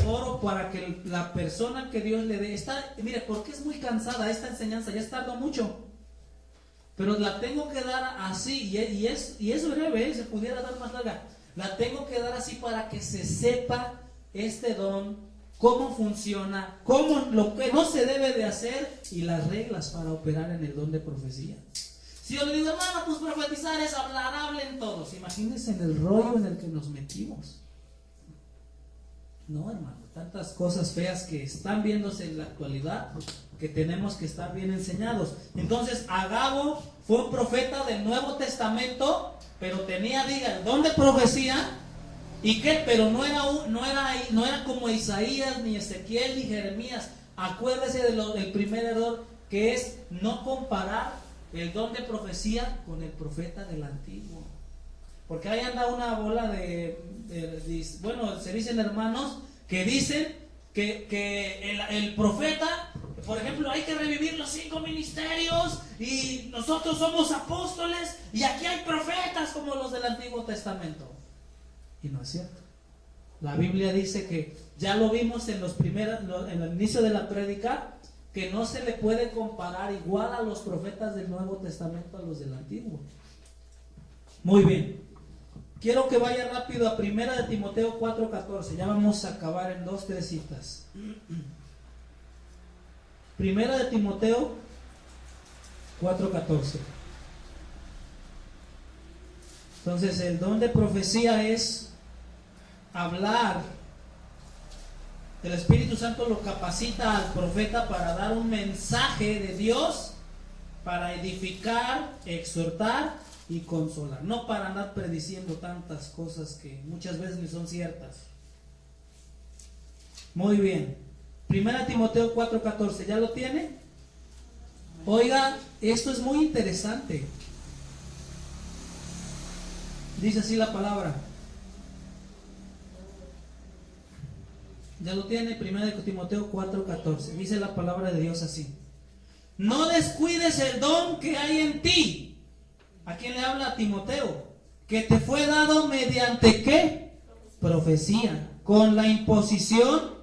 oro para que la persona que Dios le dé, mire, porque es muy cansada esta enseñanza, ya tardó mucho, pero la tengo que dar así, y es breve, se pudiera dar más larga. La tengo que dar así para que se sepa este don, cómo funciona, lo que no se debe de hacer y las reglas para operar en el don de profecía. Si yo le digo, hermano, pues profetizar es hablar, hablen todos. Imagínense en el rollo en el que nos metimos. No, hermano, tantas cosas feas que están viéndose en la actualidad, que tenemos que estar bien enseñados. Entonces, Agabo fue un profeta del Nuevo Testamento, pero tenía, el don de profecía. ¿Y qué? Pero no era como Isaías, ni Ezequiel, ni Jeremías. Acuérdese del primer error, que es no comparar el don de profecía con el profeta del antiguo. Porque ahí anda una bola bueno, se dicen hermanos que dicen que el profeta, por ejemplo, hay que revivir los 5 ministerios y nosotros somos apóstoles y aquí hay profetas como los del Antiguo Testamento. Y no es cierto. La Biblia dice que ya lo vimos en el inicio de la prédica, que no se le puede comparar igual a los profetas del Nuevo Testamento a los del Antiguo. Muy bien. Quiero que vaya rápido a 1 de Timoteo 4:14. Ya vamos a acabar en 2-3 citas. 1 de Timoteo 4:14. Entonces, el don de profecía es hablar. El Espíritu Santo lo capacita al profeta para dar un mensaje de Dios, para edificar, exhortar y consolar, no para andar prediciendo tantas cosas que muchas veces ni son ciertas. Muy bien. 1 Timoteo 4:14, ¿ya lo tiene? Oiga, esto es muy interesante. Dice así la palabra. Ya lo tiene, 1 Timoteo 4:14. Dice la palabra de Dios así: no descuides el don que hay en ti. ¿A quién le habla? A Timoteo. Que te fue dado mediante ¿qué? Profecía, con la imposición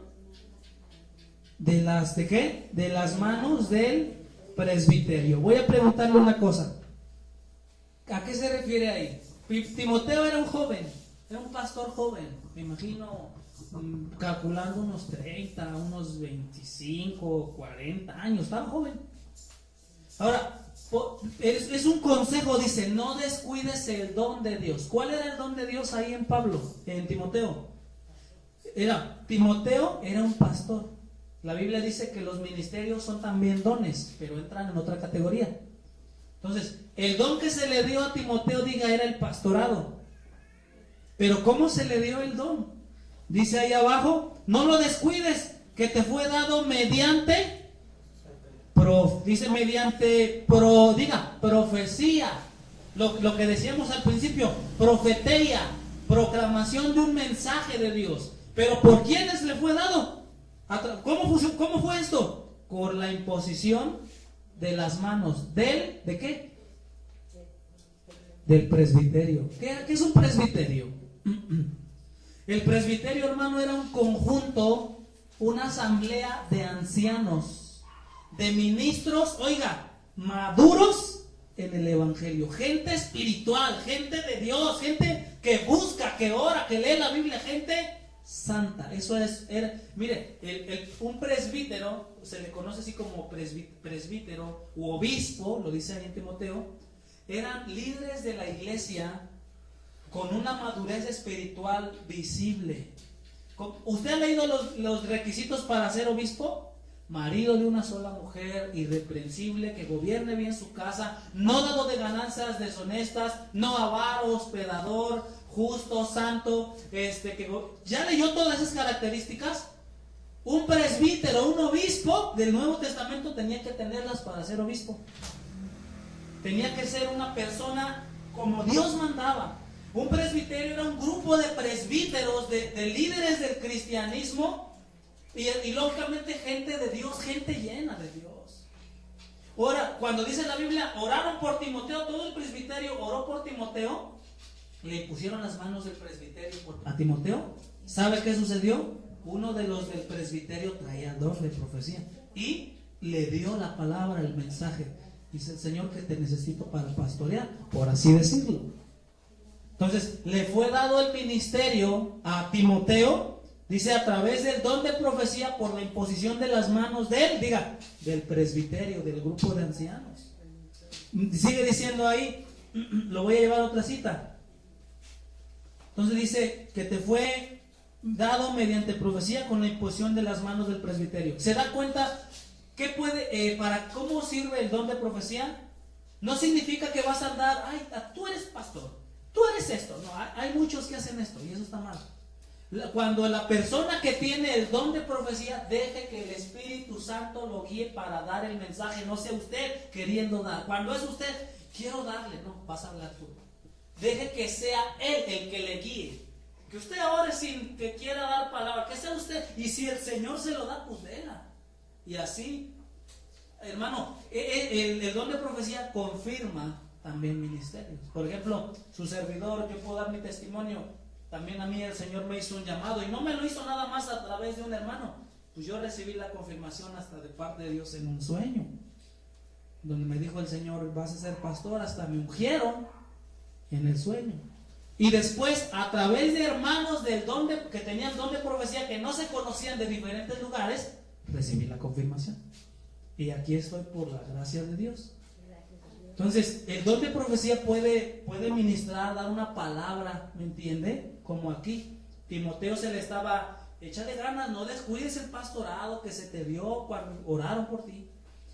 de las manos del presbiterio. Voy a preguntarle una cosa. ¿A qué se refiere ahí? Timoteo era un joven, era un pastor joven, me imagino, calculando unos 30, unos 25, 40 años, estaba joven. Ahora, es un consejo, dice, no descuides el don de Dios. ¿Cuál era el don de Dios ahí en Timoteo? Timoteo era un pastor. La Biblia dice que los ministerios son también dones, pero entran en otra categoría. Entonces, el don que se le dio a Timoteo, era el pastorado. Pero ¿cómo se le dio el don? Dice ahí abajo, no lo descuides, que te fue dado mediante profecía, lo que decíamos al principio, profeteía, proclamación de un mensaje de Dios. Pero ¿por quiénes le fue dado? ¿Cómo fue esto? Por la imposición de las manos ¿de qué? Del presbiterio. ¿Qué es un presbiterio? El presbiterio, hermano, era un conjunto, una asamblea de ancianos, de ministros, oiga, maduros en el evangelio, gente espiritual, gente de Dios, gente que busca, que ora, que lee la Biblia, gente santa. Eso mire, un presbítero se le conoce así como presbítero u obispo, lo dice ahí en Timoteo. Eran líderes de la iglesia con una madurez espiritual visible. ¿Usted ha leído los requisitos para ser obispo? Marido de una sola mujer, irreprensible, que gobierne bien su casa, no dado de ganancias deshonestas, no avaro, hospedador, justo, santo. ¿Ya leyó todas esas características? Un presbítero, un obispo del Nuevo Testamento tenía que tenerlas para ser obispo. Tenía que ser una persona como Dios mandaba. Un presbiterio era un grupo de presbíteros, de líderes del cristianismo. Y lógicamente gente de Dios, gente llena de Dios. Ahora, cuando dice la Biblia, oraron por Timoteo, todo el presbiterio oró por Timoteo, le pusieron las manos del presbiterio a Timoteo. ¿Sabe qué sucedió? Uno de los del presbiterio traía el don de profecía y le dio la palabra, el mensaje. Dice el Señor que te necesito para pastorear, por así decirlo. Entonces, le fue dado el ministerio a Timoteo. Dice, a través del don de profecía por la imposición de las manos de él, diga, del presbiterio, del grupo de ancianos. Sigue diciendo ahí, lo voy a llevar a otra cita. Entonces dice que te fue dado mediante profecía con la imposición de las manos del presbiterio. ¿Se da cuenta qué puede, para cómo sirve el don de profecía? No significa que vas a andar, ay, tú eres pastor, tú eres esto. No, hay muchos que hacen esto y eso está mal. Cuando la persona que tiene el don de profecía deje que el Espíritu Santo lo guíe para dar el mensaje, no sea usted queriendo dar. Cuando es usted, quiero darle, no, vas a hablar tú. Deje que sea Él el que le guíe. Que usted ore sin que quiera dar palabra, que sea usted. Y si el Señor se lo da, pues déla. Y así, hermano, el don de profecía confirma también ministerios. Por ejemplo, su servidor, yo puedo dar mi testimonio. También a mí el Señor me hizo un llamado y no me lo hizo nada más a través de un hermano. Pues yo recibí la confirmación hasta de parte de Dios en un sueño, donde me dijo el Señor, vas a ser pastor. Hasta me ungieron en el sueño. Y después, a través de hermanos que tenían don de profecía, que no se conocían de diferentes lugares, recibí la confirmación. Y aquí estoy por la gracia de Dios. Entonces, el don de profecía puede ministrar, dar una palabra, ¿me entiende? Como aquí, Timoteo se le estaba, échale ganas, no descuides el pastorado que se te dio cuando oraron por ti.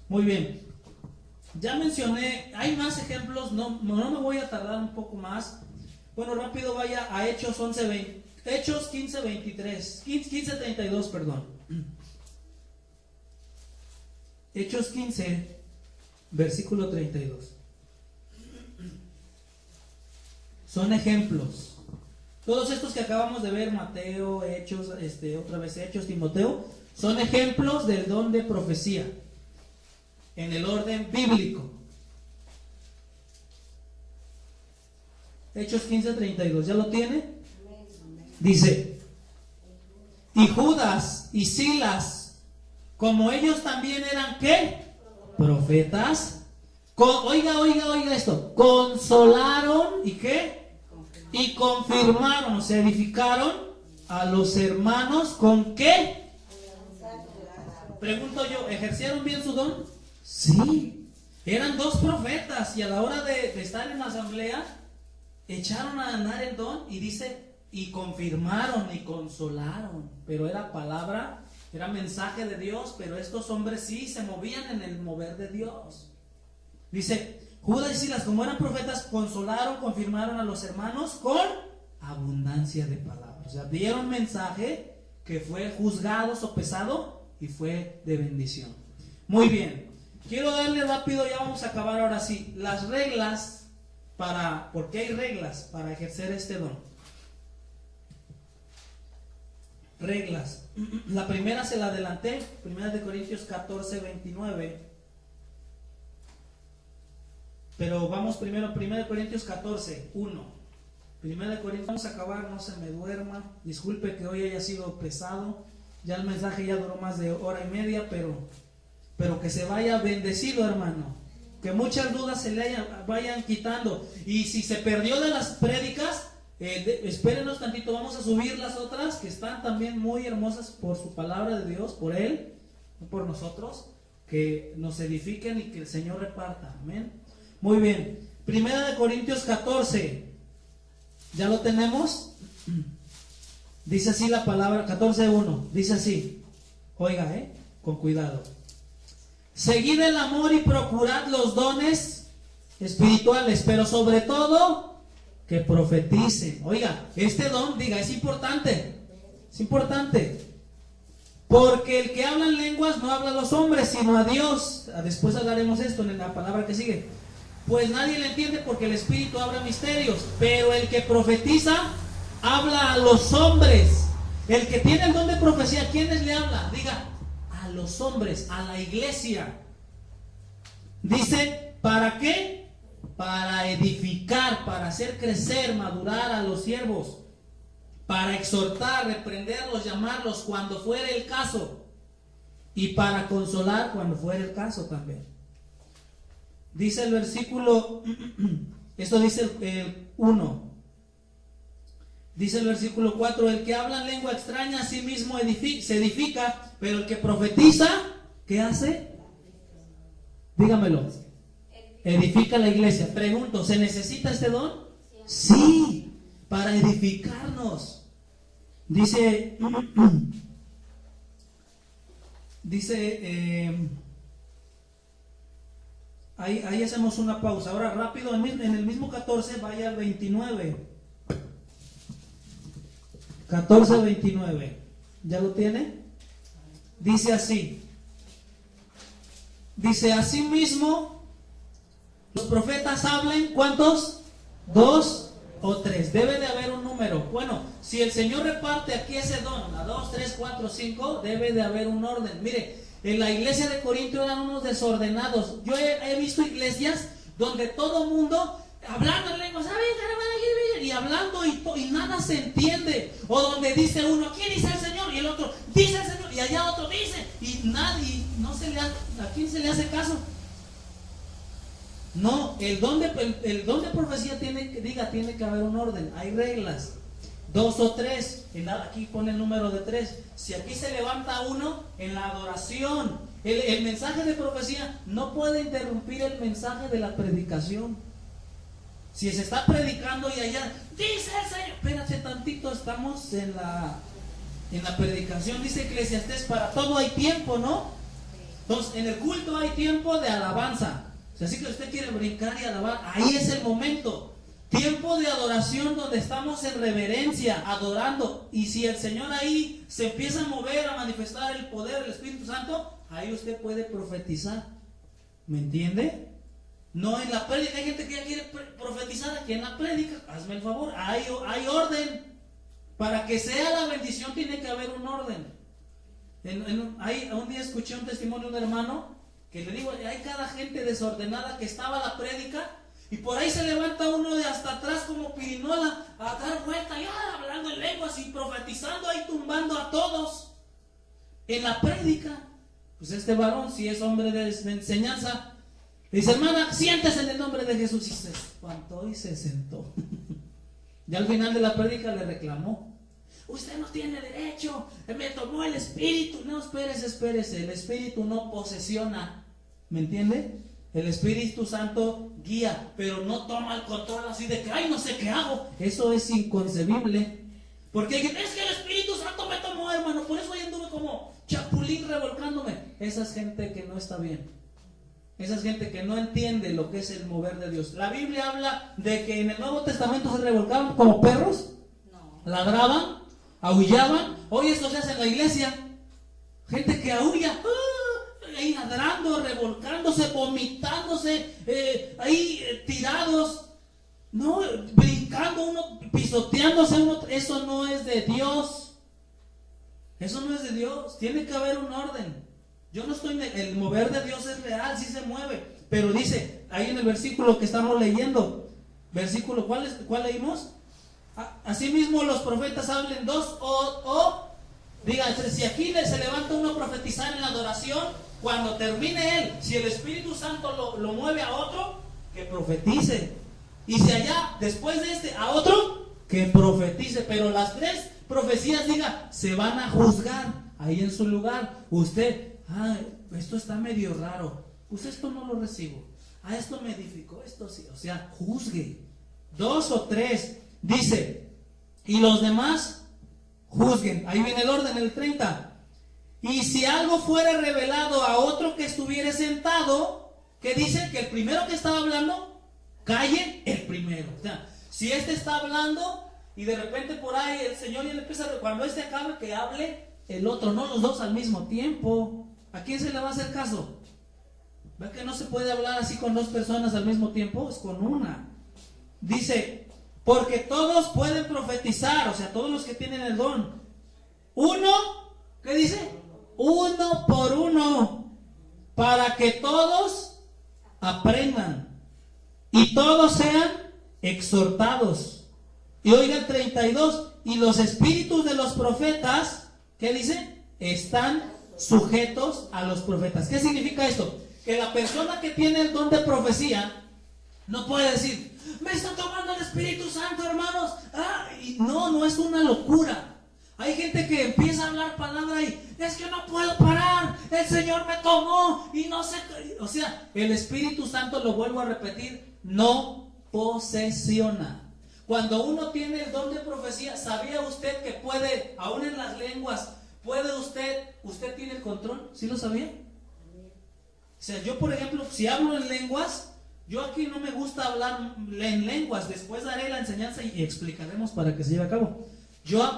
Muy bien, ya mencioné, hay más ejemplos, no me voy a tardar un poco más. Bueno, rápido vaya a Hechos 15:32, perdón. Hechos 15, versículo 32. Son ejemplos. Todos estos que acabamos de ver, Mateo, Hechos, otra vez Hechos, Timoteo, son ejemplos del don de profecía en el orden bíblico. Hechos 15:32, ¿ya lo tiene? Dice, y Judas y Silas, como ellos también eran, ¿qué? Profetas. Oiga esto, consolaron y ¿qué? Y confirmaron, se edificaron a los hermanos con ¿qué? Pregunto yo, ¿ejercieron bien su don? Sí, eran dos profetas y a la hora de estar en la asamblea echaron a andar el don y dice, y confirmaron y consolaron, pero era palabra, era mensaje de Dios, pero estos hombres sí se movían en el mover de Dios. Dice, Judas y Silas, como eran profetas, consolaron, confirmaron a los hermanos con abundancia de palabras. O sea, dieron mensaje que fue juzgado, sopesado y fue de bendición. Muy bien, quiero darle rápido, ya vamos a acabar ahora sí, las reglas porque hay reglas para ejercer este don. Reglas. La primera se la adelanté, 1 Corintios 14, 29. Pero vamos primero a 1 Corintios 14, 1. 1 Corintios, vamos a acabar, no se me duerma. Disculpe que hoy haya sido pesado. Ya el mensaje ya duró más de hora y media, pero que se vaya bendecido, hermano. Que muchas dudas se le vayan quitando. Y si se perdió de las prédicas, espérenos tantito, vamos a subir las otras que están también muy hermosas por su palabra de Dios, por Él, no por nosotros. Que nos edifiquen y que el Señor reparta. Amén. Muy bien. 1 Corintios 14. ¿Ya lo tenemos? Dice así la palabra, 14:1. Dice así. Oiga, con cuidado. Seguid el amor y procurad los dones espirituales, pero sobre todo que profeticen. Oiga, este don, diga, es importante. Es importante. Porque el que habla en lenguas no habla a los hombres, sino a Dios. Después hablaremos esto en la palabra que sigue. Pues nadie le entiende porque el Espíritu habla misterios. Pero el que profetiza habla a los hombres. El que tiene el don de profecía, ¿a quiénes le habla? Diga, a los hombres, a la iglesia. Dice, ¿para qué? Para edificar, para hacer crecer, madurar a los siervos, para exhortar, reprenderlos, llamarlos cuando fuere el caso, y para consolar cuando fuere el caso también. Dice el versículo, esto dice el 1. Dice el versículo 4, el que habla en lengua extraña a sí mismo se edifica, pero el que profetiza, ¿qué hace? Dígamelo. Edifica la iglesia. Pregunto, ¿se necesita este don? Sí, para edificarnos. Dice, ahí hacemos una pausa. Ahora rápido, en el mismo 14, vaya al 29. 14:29. ¿Ya lo tiene? Dice así. Dice, así mismo los profetas hablen, ¿cuántos? 2 o 3. Debe de haber un número. Bueno, si el Señor reparte aquí ese don, a 2, 3, 4, 5, debe de haber un orden. Mire, en la iglesia de Corinto eran unos desordenados. Yo he visto iglesias donde todo mundo hablando en lenguas, y hablando y nada se entiende. O donde dice uno, ¿quién dice el Señor? Y el otro, dice el Señor. Y allá otro dice. Y nadie, ¿a quién se le hace caso? No, el don de profecía tiene que haber un orden. Hay reglas. 2 o 3. Aquí pone el número de 3. Si aquí se levanta uno en la adoración, el mensaje de profecía no puede interrumpir el mensaje de la predicación. Si se está predicando y allá dice el Señor, espérate tantito, estamos en la predicación. Dice Eclesiastés, para todo hay tiempo, ¿no? Entonces en el culto hay tiempo de alabanza. Así que usted quiere brincar y alabar, ahí es el momento. Tiempo de adoración donde estamos en reverencia, adorando. Y si el Señor ahí se empieza a mover, a manifestar el poder del Espíritu Santo, ahí usted puede profetizar. ¿Me entiende? No en la prédica. Hay gente que ya quiere profetizar aquí en la prédica. Hazme el favor, hay orden. Para que sea la bendición tiene que haber un orden. Un día escuché un testimonio de un hermano que le digo, hay cada gente desordenada que estaba a la prédica y por ahí se levanta uno de hasta atrás como pirinola a dar vuelta y hablando en lenguas y profetizando ahí, tumbando a todos en la prédica. Pues este varón, si es hombre de enseñanza, le dice, hermana, siéntese en el nombre de Jesús. Y se espantó y se sentó. Ya al final de la prédica le reclamó, usted no tiene derecho, me tomó el espíritu. No, espérese, el espíritu no posesiona. ¿Me entiende? El Espíritu Santo guía, pero no toma el control así de que, ay, no sé qué hago. Eso es inconcebible. Porque es que el Espíritu Santo me tomó, hermano, por eso hoy anduve como chapulín revolcándome. Esa es gente que no está bien. Esa es gente que no entiende lo que es el mover de Dios. La Biblia habla de que en el Nuevo Testamento se revolcaban como perros, ladraban, aullaban. Hoy esto se hace en la iglesia. Gente que aulla, ahí ladrando, revolcándose, vomitándose, ahí tirados. No, brincando uno, pisoteándose uno, eso no es de Dios. Eso no es de Dios. Tiene que haber un orden. Yo no estoy, el mover de Dios es real, sí se mueve. Pero dice, ahí en el versículo que estamos leyendo, versículo, ¿cuál leímos? Asimismo los profetas hablen dos diga, si aquí se levanta uno a profetizar en la adoración, cuando termine él, si el Espíritu Santo lo mueve a otro, que profetice. Y si allá, después de este, a otro, que profetice. Pero las tres profecías, diga, se van a juzgar ahí en su lugar. Usted, esto está medio raro. Pues esto no lo recibo. Esto me edificó, esto sí. O sea, juzgue. 2 o 3. Dice, y los demás juzguen. Ahí viene el orden, el 30. Y si algo fuera revelado a otro que estuviera sentado, que dice que el primero que estaba hablando, calle el primero. O sea, si este está hablando y de repente por ahí el Señor ya le empieza a... Cuando este acabe, que hable el otro, no los dos al mismo tiempo. ¿A quién se le va a hacer caso? ¿Ve que no se puede hablar así con dos personas al mismo tiempo? Es con una. Dice, porque todos pueden profetizar, o sea, todos los que tienen el don. Uno, ¿qué dice? Uno por uno, para que todos aprendan y todos sean exhortados. Y oiga el 32, y los espíritus de los profetas, ¿qué dice? Están sujetos a los profetas. ¿Qué significa esto? Que la persona que tiene el don de profecía no puede decir, me está tomando el Espíritu Santo, hermanos. Y no es una locura. Hay gente que empieza a hablar palabra y es que no puedo parar, el Señor me tomó y no sé. O sea, el Espíritu Santo, lo vuelvo a repetir, no posesiona. Cuando uno tiene el don de profecía, ¿sabía usted que puede, aún en las lenguas, puede usted tiene el control? ¿Sí lo sabía? O sea, yo por ejemplo, si hablo en lenguas, yo aquí no me gusta hablar en lenguas. Después daré la enseñanza y explicaremos para que se lleve a cabo. Dios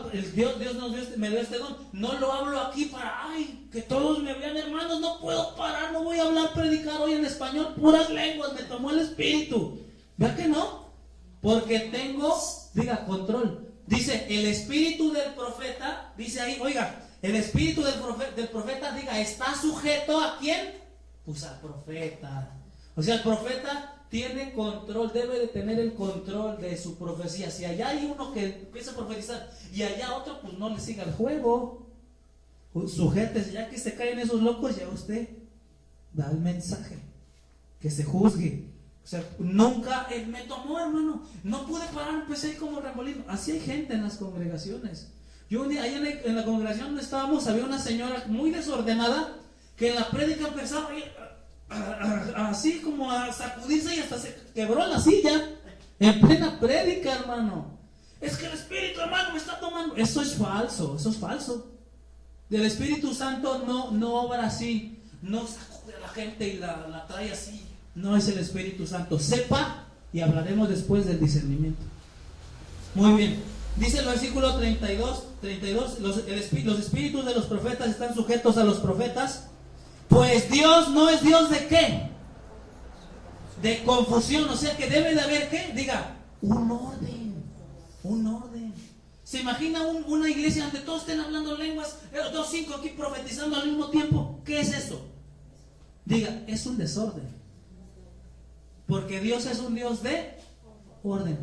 me dio este don. No lo hablo aquí para, que todos me vean, hermanos, no puedo parar, no voy a predicar hoy en español, puras lenguas, me tomó el Espíritu. ¿Verdad que no? Porque tengo, control. Dice, el espíritu del profeta, dice ahí, oiga, el espíritu del profeta, está sujeto ¿a quién? Pues al profeta. O sea, el profeta tiene control, debe de tener el control de su profecía. Si allá hay uno que empieza a profetizar y allá otro, pues no le siga el juego. Sujétese, ya que se caen esos locos, ya usted da el mensaje, que se juzgue. O sea, nunca me tomó, hermano, no pude parar, empecé ahí como remolino. Así hay gente en las congregaciones. Yo un día, ahí en la congregación donde estábamos, había una señora muy desordenada que en la prédica empezaba así como a sacudirse y hasta se quebró la silla en plena prédica, hermano. Es que el Espíritu, hermano, me está tomando. Eso es falso. El Espíritu Santo no obra así, no sacude a la gente y la trae así. No es el Espíritu Santo. Sepa, y hablaremos después del discernimiento. Muy bien. Dice el versículo 32, los espíritus de los profetas están sujetos a los profetas. Pues Dios no es Dios de ¿qué? De confusión. O sea que debe de haber ¿qué? Un orden. ¿Se imagina una iglesia donde todos estén hablando lenguas, 5 aquí profetizando al mismo tiempo? ¿Qué es eso? Es un desorden. Porque Dios es un Dios de orden.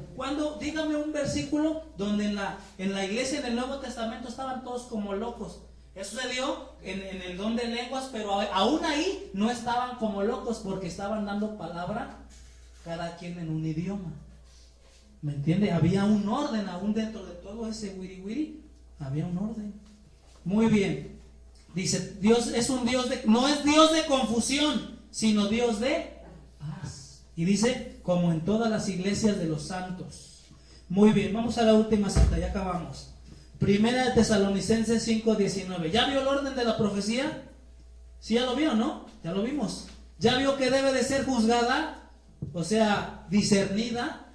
Dígame un versículo donde en la iglesia en el Nuevo Testamento estaban todos como locos. Eso se dio en el don de lenguas, pero aún ahí no estaban como locos porque estaban dando palabra cada quien en un idioma. ¿Me entiende? Había un orden aún dentro de todo ese wiri wiri. Había un orden. Muy bien. Dice, Dios es un Dios no es Dios de confusión, sino Dios de paz. Y dice, como en todas las iglesias de los santos. Muy bien, vamos a la última cita, ya acabamos. Primera de Tesalonicenses 5:19. ¿Ya vio el orden de la profecía? Sí, ya lo vio, ¿no? Ya lo vimos. ¿Ya vio que debe de ser juzgada? O sea, discernida.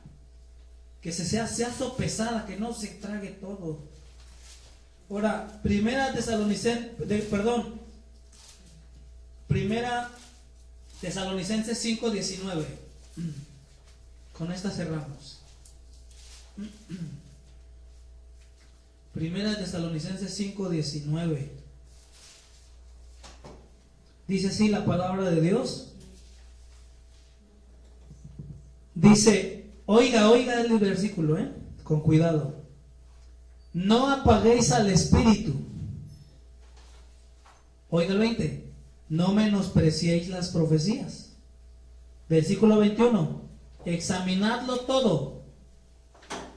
Que sea sopesada, que no se trague todo. Ahora, Primera Tesalonicenses 5:19. Con esta cerramos. Primera de Tesalonicenses 5:19. Dice así la palabra de Dios. Dice, oiga el versículo, con cuidado. No apaguéis al espíritu. Oiga el 20. No menospreciéis las profecías. Versículo 21. Examinadlo todo.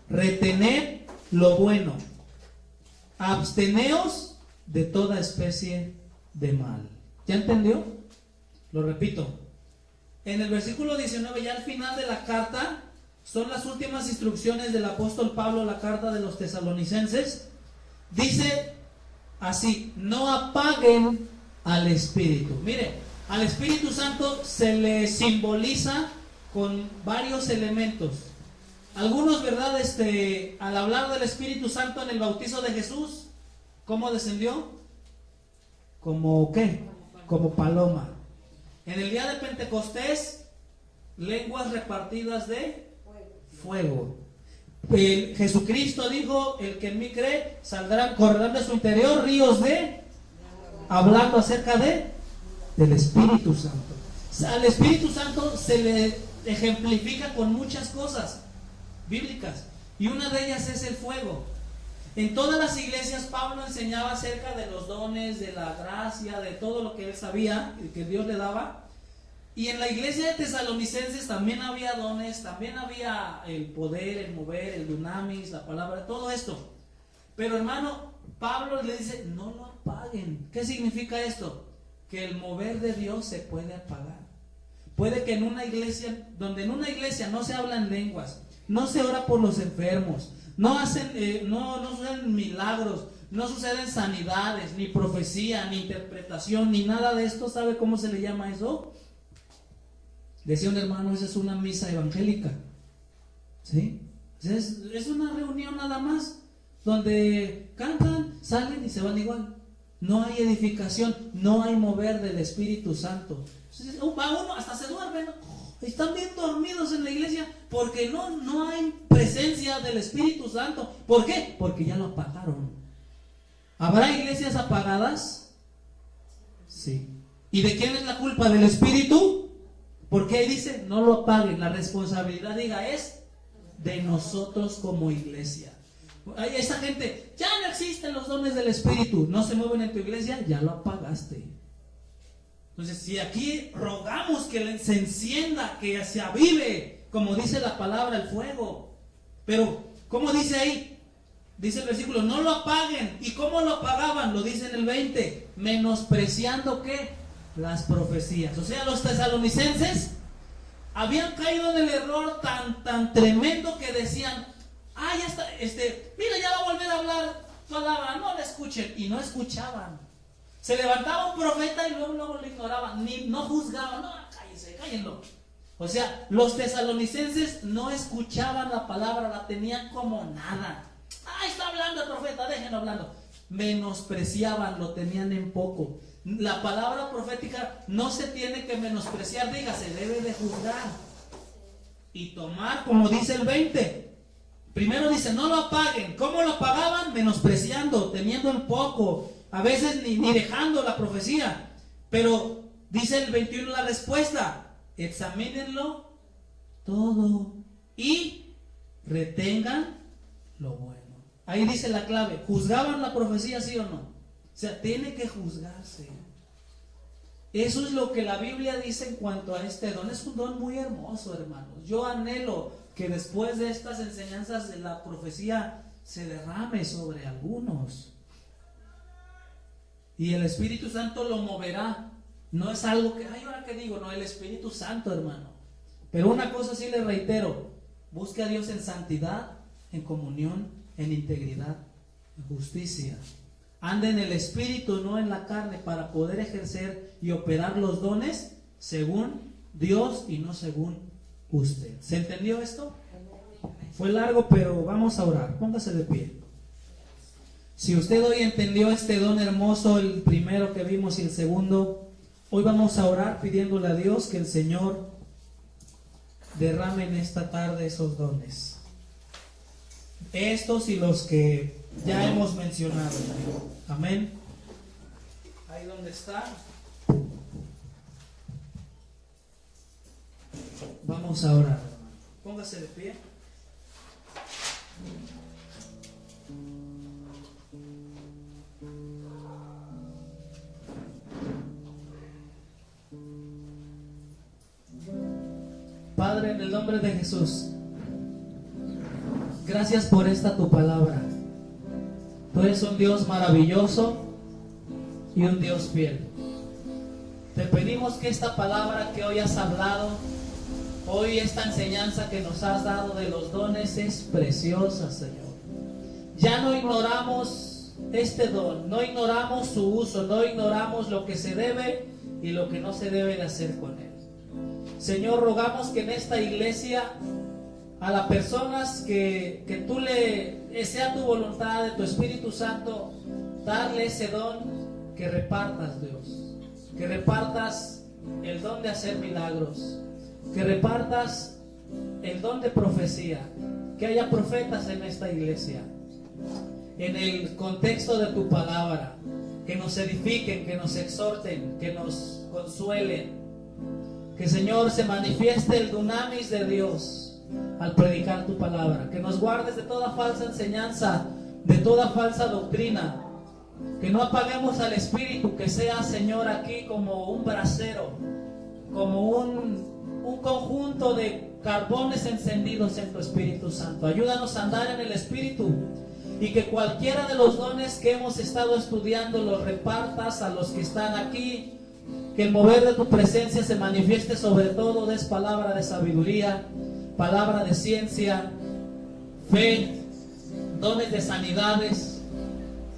Retened lo bueno. Absteneos de toda especie de mal. ¿Ya entendió? Lo repito. En el versículo 19, ya al final de la carta, son las últimas instrucciones del apóstol Pablo, la carta de los tesalonicenses. Dice así: no apaguen al Espíritu. Mire, al Espíritu Santo se le simboliza con varios elementos. Algunos, ¿verdad? Al hablar del Espíritu Santo en el bautizo de Jesús, ¿cómo descendió? ¿Como qué? Como paloma. En el día de Pentecostés, lenguas repartidas de fuego. Jesucristo dijo: el que en mí cree, correrán de su interior ríos de, hablando acerca del Espíritu Santo. Al Espíritu Santo se le ejemplifica con muchas cosas bíblicas, y una de ellas es el fuego. En todas las iglesias Pablo enseñaba acerca de los dones, de la gracia, de todo lo que él sabía, que Dios le daba. Y en la iglesia de Tesalonicenses también había dones, también había el poder, el mover, el dunamis, la palabra, todo esto. Pero hermano, Pablo le dice: no lo apaguen. ¿Qué significa esto? Que el mover de Dios se puede apagar. Puede que en una iglesia no se hablan lenguas, no se ora por los enfermos, no suceden milagros, no suceden sanidades, ni profecía, ni interpretación, ni nada de esto. ¿Sabe cómo se le llama eso? Decía un hermano: esa es una misa evangélica. ¿Sí? Es una reunión nada más, donde cantan, salen y se van igual. No hay edificación, no hay mover del Espíritu Santo. Entonces, va uno, hasta se duerme, ¿no? Están bien dormidos en la iglesia porque no hay presencia del Espíritu Santo. ¿Por qué? Porque ya lo apagaron. ¿Habrá iglesias apagadas? Sí. ¿Y de quién es la culpa? ¿Del Espíritu? Porque ahí dice: no lo apaguen. La responsabilidad, diga, es de nosotros como iglesia. Esa gente: ya no existen los dones del Espíritu, no se mueven en tu iglesia, ya lo apagaste. Entonces, si aquí rogamos que se encienda, que se avive, como dice la palabra, el fuego. Pero, ¿cómo dice ahí? Dice el versículo: no lo apaguen. ¿Y cómo lo apagaban? Lo dice en el 20: menospreciando ¿qué? Las profecías. O sea, los tesalonicenses habían caído en el error tan tremendo que decían: ya está, mira, ya va a volver a hablar palabra, no la escuchen. Y no escuchaban. Se levantaba un profeta y luego lo ignoraban, no juzgaban. No, cállenlo. O sea, los tesalonicenses no escuchaban la palabra, la tenían como nada. Está hablando el profeta, déjenlo hablando. Menospreciaban, lo tenían en poco. La palabra profética no se tiene que menospreciar, diga, se debe de juzgar y tomar, como dice el 20. Primero dice: no lo apaguen. ¿Cómo lo apagaban? Menospreciando, teniendo en poco, a veces ni dejando la profecía. Pero dice el 21 la respuesta: examínenlo todo y retengan lo bueno. Ahí dice la clave. ¿Juzgaban la profecía, sí o no? O sea, tiene que juzgarse. Eso es lo que la Biblia dice en cuanto a este don. Es un don muy hermoso, hermanos. Yo anhelo que después de estas enseñanzas de la profecía se derrame sobre algunos. Y el Espíritu Santo lo moverá. No es algo que, ahora que digo, no, el Espíritu Santo, hermano. Pero una cosa sí le reitero: busque a Dios en santidad, en comunión, en integridad, en justicia. Ande en el Espíritu, no en la carne, para poder ejercer y operar los dones según Dios y no según usted. ¿Se entendió esto? Fue largo, pero vamos a orar. Póngase de pie. Si usted hoy entendió este don hermoso, el primero que vimos y el segundo, hoy vamos a orar pidiéndole a Dios que el Señor derrame en esta tarde esos dones. estos y los que ya hemos mencionado. Amén. Ahí donde está. Vamos a orar, hermano. Póngase de pie. Padre, en el nombre de Jesús, gracias por esta tu palabra. Tú eres un Dios maravilloso y un Dios fiel. Te pedimos que esta palabra que hoy has hablado, hoy esta enseñanza que nos has dado de los dones es preciosa, Señor. Ya no ignoramos este don, no ignoramos su uso, no ignoramos lo que se debe y lo que no se debe de hacer con él. Señor, rogamos que en esta iglesia a las personas que tú sea tu voluntad de tu Espíritu Santo, darle ese don, que repartas, Dios, que repartas el don de hacer milagros, que repartas el don de profecía, que haya profetas en esta iglesia, en el contexto de tu palabra, que nos edifiquen, que nos exhorten, que nos consuelen, que Señor se manifieste el dunamis de Dios al predicar tu palabra, que nos guardes de toda falsa enseñanza, de toda falsa doctrina, que no apaguemos al Espíritu, que sea, Señor, aquí como un brasero, como un conjunto de carbones encendidos en tu Espíritu Santo. Ayúdanos a andar en el Espíritu y que cualquiera de los dones que hemos estado estudiando los repartas a los que están aquí. Que el mover de tu presencia se manifieste sobre todo, des palabra de sabiduría, palabra de ciencia, fe, dones de sanidades,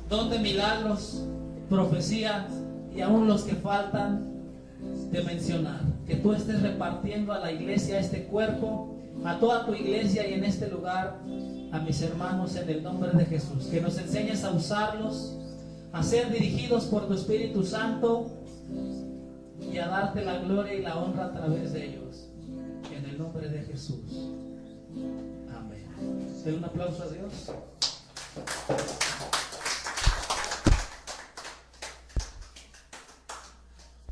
don de milagros, profecía y aún los que faltan de mencionar. Que tú estés repartiendo a la iglesia, a este cuerpo, a toda tu iglesia y en este lugar, a mis hermanos en el nombre de Jesús. Que nos enseñes a usarlos, a ser dirigidos por tu Espíritu Santo y a darte la gloria y la honra a través de ellos. En el nombre de Jesús. Amén. Den un aplauso a Dios.